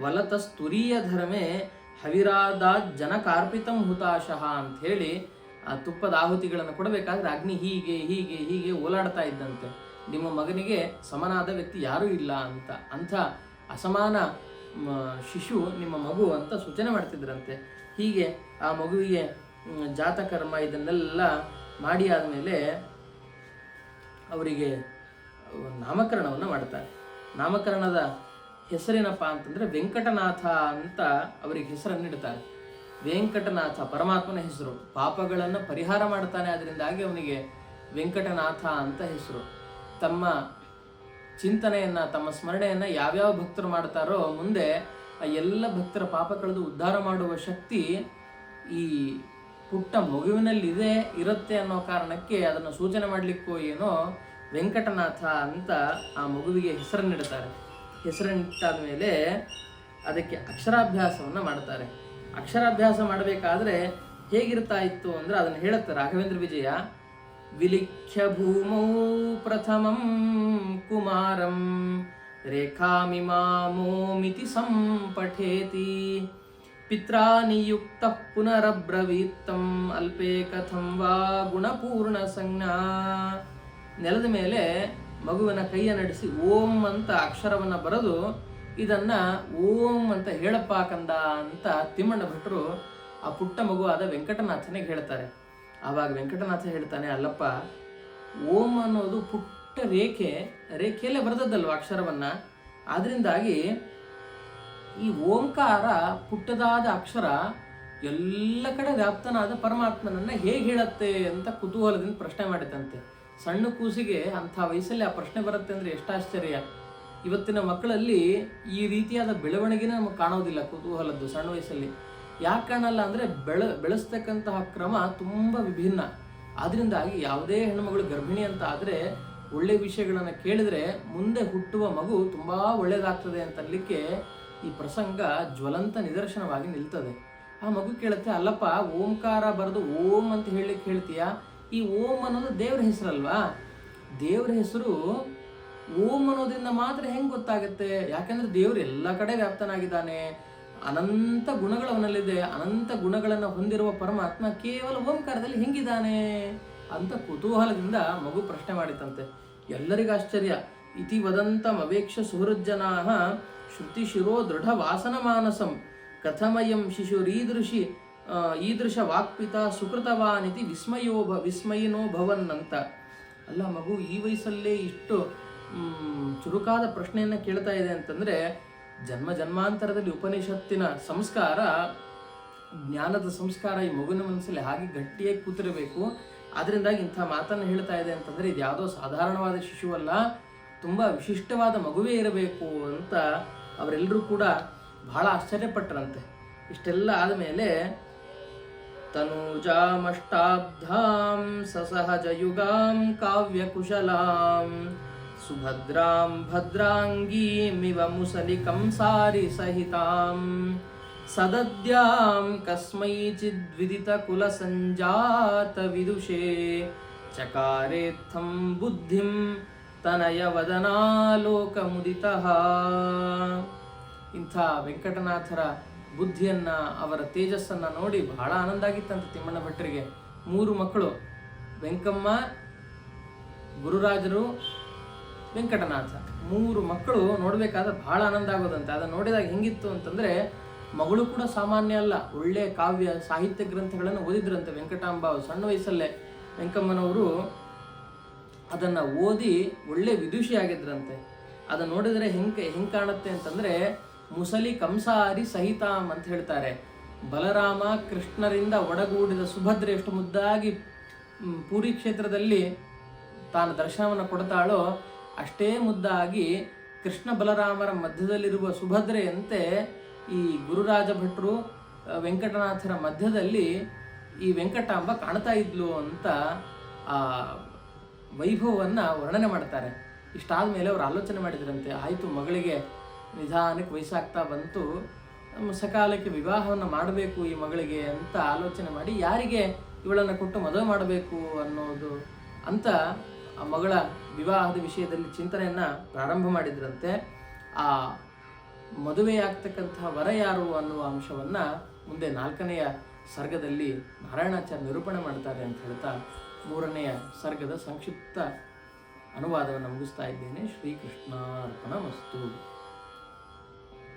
ವಲತಸ್ತುರೀಯ ಧರ್ಮೇ ಹವಿರಾದ ಜನ ಕಾರ್ಪಿತಂ ಹುತಾಶಃ ಅಂತ ಹೇಳಿ ಆ ತುಪ್ಪದ ಆಹುತಿಗಳನ್ನು ಕೊಡಬೇಕಾದ್ರೆ ಅಗ್ನಿ ಹೀಗೆ ಓಲಾಡ್ತಾ ಇದ್ದಂತೆ. ನಿಮ್ಮ ಮಗನಿಗೆ ಸಮನಾದ ವ್ಯಕ್ತಿ ಯಾರೂ ಇಲ್ಲ ಅಂತ, ಅಂಥ ಅಸಮಾನ ಶಿಶು ನಿಮ್ಮ ಮಗು ಅಂತ ಸೂಚನೆ ಮಾಡ್ತಿದ್ರಂತೆ. ಹೀಗೆ ಆ ಮಗುವಿಗೆ ಜಾತಕರ್ಮ ಇದನ್ನೆಲ್ಲ ಮಾಡಿ ಆದಮೇಲೆ ಅವರಿಗೆ ನಾಮಕರಣವನ್ನು ಮಾಡ್ತಾರೆ. ನಾಮಕರಣದ ಹೆಸರೇನಪ್ಪ ಅಂತಂದರೆ ವೆಂಕಟನಾಥ ಅಂತ ಅವರಿಗೆ ಹೆಸರನ್ನು ಇಡ್ತಾರೆ. ವೆಂಕಟನಾಥ ಪರಮಾತ್ಮನ ಹೆಸರು, ಪಾಪಗಳನ್ನು ಪರಿಹಾರ ಮಾಡ್ತಾನೆ, ಅದರಿಂದಾಗಿ ಅವನಿಗೆ ವೆಂಕಟನಾಥ ಅಂತ ಹೆಸರು. ತಮ್ಮ ಚಿಂತನೆಯನ್ನು, ತಮ್ಮ ಸ್ಮರಣೆಯನ್ನು ಯಾವ್ಯಾವ ಭಕ್ತರು ಮಾಡ್ತಾರೋ ಮುಂದೆ ಆ ಎಲ್ಲ ಭಕ್ತರ ಪಾಪ ಕಳೆದು ಉದ್ಧಾರ ಮಾಡುವ ಶಕ್ತಿ ಈ ಪುಟ್ಟ ಮಗುವಿನಲ್ಲಿ ಇರುತ್ತೆ ಅನ್ನೋ ಕಾರಣಕ್ಕೆ ಅದನ್ನು ಸೂಚನೆ ಮಾಡಲಿಕ್ಕೋ ಏನೋ ವೆಂಕಟನಾಥ ಅಂತ ಆ ಮಗುವಿಗೆ ಹೆಸರನ್ನಿಡ್ತಾರೆ. ಹೆಸರನ್ನಿಟ್ಟಾದ ಮೇಲೆ ಅದಕ್ಕೆ ಅಕ್ಷರಾಭ್ಯಾಸವನ್ನು ಮಾಡ್ತಾರೆ. ಅಕ್ಷರಾಭ್ಯಾಸ ಮಾಡಬೇಕಾದ್ರೆ ಹೇಗಿರ್ತಾ ಇತ್ತು ಅಂದರೆ ಅದನ್ನು ಹೇಳುತ್ತೆ ರಾಘವೇಂದ್ರ ವಿಜಯ. ವಿಲಿಖ್ಯ ಭೂಮೌ ಪ್ರಥಮಂ ಕುಮಾರಂ ರೇಖಾಮಿಮಾಮೋಮಿತಿ ಸಂಪಠೇತಿ ಪಿತ್ರಾ ನಿಯುಕ್ತ ಪುನರಬ್ರವೀತ್ತಂ ಅಲ್ಪೇ ಕಥಂ ವಾ ಗುಣಪೂರ್ಣ ಸಂಜ್ಞಾ. ನೆಲದ ಮೇಲೆ ಮಗುವಿನ ಕೈಯ ನಡೆಸಿ ಓಂ ಅಂತ ಅಕ್ಷರವನ್ನು ಬರೆದು ಇದನ್ನು ಓಂ ಅಂತ ಹೇಳಪ್ಪ ಕಂದ ಅಂತ ತಿಮ್ಮಣ್ಣ ಭಟ್ರು ಆ ಪುಟ್ಟ ಮಗುವಾದ ವೆಂಕಟನಾಥನಿಗೆ ಹೇಳ್ತಾರೆ. ಆವಾಗ ವೆಂಕಟನಾಥ ಹೇಳ್ತಾನೆ, ಅಲ್ಲಪ್ಪ, ಓಂ ಅನ್ನೋದು ಪುಟ್ಟ ರೇಖೆಯಲ್ಲೇ ಬರೆದದ್ದಲ್ವ ಅಕ್ಷರವನ್ನ. ಆದ್ರಿಂದಾಗಿ ಈ ಓಂಕಾರ ಪುಟ್ಟದಾದ ಅಕ್ಷರ ಎಲ್ಲ ಕಡೆ ವ್ಯಾಪ್ತನಾದ ಪರಮಾತ್ಮನನ್ನ ಹೇಗೆ ಹೇಳತ್ತೆ ಅಂತ ಕುತೂಹಲದಿಂದ ಪ್ರಶ್ನೆ ಮಾಡಿದಂತೆ. ಸಣ್ಣ ಕೂಸಿಗೆ ಅಂಥ ವಯಸ್ಸಲ್ಲಿ ಆ ಪ್ರಶ್ನೆ ಬರುತ್ತೆ ಅಂದರೆ ಎಷ್ಟು ಆಶ್ಚರ್ಯ. ಇವತ್ತಿನ ಮಕ್ಕಳಲ್ಲಿ ಈ ರೀತಿಯಾದ ಬೆಳವಣಿಗೆನ ನಮಗೆ ಕಾಣೋದಿಲ್ಲ ಕುತೂಹಲದ್ದು ಸಣ್ಣ ವಯಸ್ಸಲ್ಲಿ. ಯಾಕೆ ಕಾಣಲ್ಲ ಅಂದರೆ ಬೆಳೆಸ್ತಕ್ಕಂತಹ ಕ್ರಮ ತುಂಬ ವಿಭಿನ್ನ. ಆದ್ರಿಂದಾಗಿ ಯಾವುದೇ ಹೆಣ್ಣುಮಗಳು ಗರ್ಭಿಣಿ ಅಂತ ಆದರೆ ಒಳ್ಳೆ ವಿಷಯಗಳನ್ನು ಕೇಳಿದ್ರೆ ಮುಂದೆ ಹುಟ್ಟುವ ಮಗು ತುಂಬ ಒಳ್ಳೆಯದಾಗ್ತದೆ ಅಂತನ್ಲಿಕ್ಕೆ ಈ ಪ್ರಸಂಗ ಜ್ವಲಂತ ನಿದರ್ಶನವಾಗಿ ನಿಲ್ತದೆ. ಆ ಮಗು ಕೇಳುತ್ತೆ, ಅಲ್ಲಪ್ಪ, ಓಂಕಾರ ಬರೆದು ಓಂ ಅಂತ ಹೇಳಲಿಕ್ಕೆ ಹೇಳ್ತೀಯಾ? ಈ ಓಂ ಅನ್ನೋದು ದೇವ್ರ ಹೆಸರಲ್ವಾ? ದೇವ್ರ ಹೆಸರು ಓಂ ಅನ್ನೋದ್ರಿಂದ ಮಾತ್ರ ಹೆಂಗೆ ಗೊತ್ತಾಗುತ್ತೆ? ಯಾಕೆಂದ್ರೆ ದೇವ್ರು ಎಲ್ಲ ಕಡೆ ವ್ಯಾಪ್ತನಾಗಿದ್ದಾನೆ, ಅನಂತ ಗುಣಗಳು ಅವನಲ್ಲಿದೆ. ಅನಂತ ಗುಣಗಳನ್ನು ಹೊಂದಿರುವ ಪರಮಾತ್ಮ ಕೇವಲ ಓಂಕಾರದಲ್ಲಿ ಹೆಂಗಿದ್ದಾನೆ ಅಂತ ಕುತೂಹಲದಿಂದ ಮಗು ಪ್ರಶ್ನೆ ಮಾಡಿತಂತೆ. ಎಲ್ಲರಿಗೂ ಆಶ್ಚರ್ಯ. ಇತಿ ವದಂತಂ ಅವೇಕ್ಷ ಸುಹೃಜ್ಜನಾ ಶ್ರುತಿ ಶಿರೋ ದೃಢ ವಾಸನ ಮಾನಸಂ ಕಥಮಯಂ ಈದೃಶ ವಾಕ್ಪಿತ ಸುಕೃತವಾನಿತಿ ವಿಸ್ಮಯಿನೋ ಭವನ್ ಅಂತ. ಅಲ್ಲ, ಮಗು ಈ ವಯಸ್ಸಲ್ಲೇ ಇಷ್ಟು ಚುರುಕಾದ ಪ್ರಶ್ನೆಯನ್ನು ಕೇಳ್ತಾ ಇದೆ ಅಂತಂದರೆ ಜನ್ಮಾಂತರದಲ್ಲಿ ಉಪನಿಷತ್ತಿನ ಸಂಸ್ಕಾರ, ಜ್ಞಾನದ ಸಂಸ್ಕಾರ ಈ ಮಗುವಿನ ಮನಸ್ಸಲ್ಲಿ ಹಾಗೆ ಗಟ್ಟಿಯಾಗಿ ಕೂತಿರಬೇಕು. ಅದರಿಂದಾಗಿ ಇಂಥ ಮಾತನ್ನು ಹೇಳ್ತಾ ಇದೆ ಅಂತಂದರೆ ಇದು ಯಾವುದೋ ಸಾಧಾರಣವಾದ ಶಿಶುವಲ್ಲ, ತುಂಬ ವಿಶಿಷ್ಟವಾದ ಮಗುವೇ ಇರಬೇಕು ಅಂತ ಅವರೆಲ್ಲರೂ ಕೂಡ ಬಹಳ ಆಶ್ಚರ್ಯಪಟ್ಟರಂತೆ. ಇಷ್ಟೆಲ್ಲ ಆದಮೇಲೆ ತನೂಜಾಮಷ್ಟಾಬ್ಧಾಂ ಸಸಹಜಯುಗಾಂ ಕಾವ್ಯಕುಶಲಾಂ ಸುಭದ್ರಾಂ ಭದ್ರಾಂಗೀಮಿವ ಮುಸಲಿಕಂ ಸಾರಿ ಸಹಿತಾಂ ಸದದ್ಯಾಂ ಕಸ್ಮೈಚಿದ್ವಿದಿತ ಕುಲ ಸಂಜಾತ ವಿದುಷೇ ಚಕಾರೇತ್ಥಂ ಬುದ್ಧಿಂ ತನಯ ವದನಾಲೋಕಮುದಿತಃ. ಇಂಥ ವೆಂಕಟನಾಥರ ಬುದ್ಧಿಯನ್ನ, ಅವರ ತೇಜಸ್ಸನ್ನ ನೋಡಿ ಬಹಳ ಆನಂದ ಆಗಿತ್ತಂತೆ ತಿಮ್ಮಣ್ಣ ಭಟ್ಟರಿಗೆ. 3 ಮಕ್ಕಳು, ವೆಂಕಮ್ಮ, ಗುರುರಾಜರು, ವೆಂಕಟನಾಥ, 3 ಮಕ್ಕಳು ನೋಡ್ಬೇಕಾದ್ರೆ ಬಹಳ ಆನಂದ ಆಗೋದಂತೆ. ಅದನ್ನು ನೋಡಿದಾಗ ಹೆಂಗಿತ್ತು ಅಂತಂದ್ರೆ, ಮಗಳು ಕೂಡ ಸಾಮಾನ್ಯ ಅಲ್ಲ, ಒಳ್ಳೆ ಕಾವ್ಯ ಸಾಹಿತ್ಯ ಗ್ರಂಥಗಳನ್ನು ಓದಿದ್ರಂತೆ ವೆಂಕಟಾಂಬ. ಸಣ್ಣ ವಯಸ್ಸಲ್ಲೇ ವೆಂಕಮ್ಮನವರು ಅದನ್ನು ಓದಿ ಒಳ್ಳೆ ವಿದುಷಿ ಆಗಿದ್ರಂತೆ. ಅದನ್ನು ನೋಡಿದರೆ ಹೆಂಗೆ ಕಾಣುತ್ತೆ ಅಂತಂದರೆ, ಮುಸಲಿ ಕಂಸಾರಿ ಸಹಿತಾಂ ಅಂತ ಹೇಳ್ತಾರೆ. ಬಲರಾಮ ಕೃಷ್ಣರಿಂದ ಒಡಗೂಡಿದ ಸುಭದ್ರೆ ಎಷ್ಟು ಮುದ್ದಾಗಿ ಪೂರಿ ಕ್ಷೇತ್ರದಲ್ಲಿ ತಾನು ದರ್ಶನವನ್ನು ಕೊಡ್ತಾಳೋ ಅಷ್ಟೇ ಮುದ್ದಾಗಿ ಕೃಷ್ಣ ಬಲರಾಮರ ಮಧ್ಯದಲ್ಲಿರುವ ಸುಭದ್ರೆಯಂತೆ ಈ ಗುರುರಾಜ ಭಟ್ರು ವೆಂಕಟನಾಥರ ಮಧ್ಯದಲ್ಲಿ ಈ ವೆಂಕಟಾಂಬ ಕಾಣ್ತಾ ಇದ್ಲು ಅಂತ ಆ ವೈಭವವನ್ನು ವರ್ಣನೆ ಮಾಡ್ತಾರೆ. ಇಷ್ಟಾದ ಮೇಲೆ ಅವರು ಆಲೋಚನೆ ಮಾಡಿದ್ರಂತೆ, ಆಯಿತು, ಮಗಳಿಗೆ ನಿಧಾನಕ್ಕೆ ವಯಸ್ಸಾಗ್ತಾ ಬಂತು, ಸಕಾಲಕ್ಕೆ ವಿವಾಹವನ್ನು ಮಾಡಬೇಕು ಈ ಮಗಳಿಗೆ ಅಂತ ಆಲೋಚನೆ ಮಾಡಿ ಯಾರಿಗೆ ಇವಳನ್ನು ಕೊಟ್ಟು ಮದುವೆ ಮಾಡಬೇಕು ಅನ್ನೋದು ಅಂತ ಆ ಮಗಳ ವಿವಾಹದ ವಿಷಯದಲ್ಲಿ ಚಿಂತನೆಯನ್ನು ಪ್ರಾರಂಭ ಮಾಡಿದ್ರಂತೆ. ಆ ಮದುವೆಯಾಗ್ತಕ್ಕಂತಹ ವರ ಯಾರು ಅನ್ನುವ ಅಂಶವನ್ನು ಮುಂದೆ 4ನೆಯ ಸರ್ಗದಲ್ಲಿ ನಾರಾಯಣಾಚಾರ್ಯ ನಿರೂಪಣೆ ಮಾಡ್ತಾರೆ ಅಂತ ಹೇಳ್ತಾ 3ನೆಯ ಸರ್ಗದ ಸಂಕ್ಷಿಪ್ತ ಅನುವಾದವನ್ನು ಮುಗಿಸ್ತಾ ಇದ್ದೇನೆ. ಶ್ರೀಕೃಷ್ಣಾರ್ಪಣಮಸ್ತು.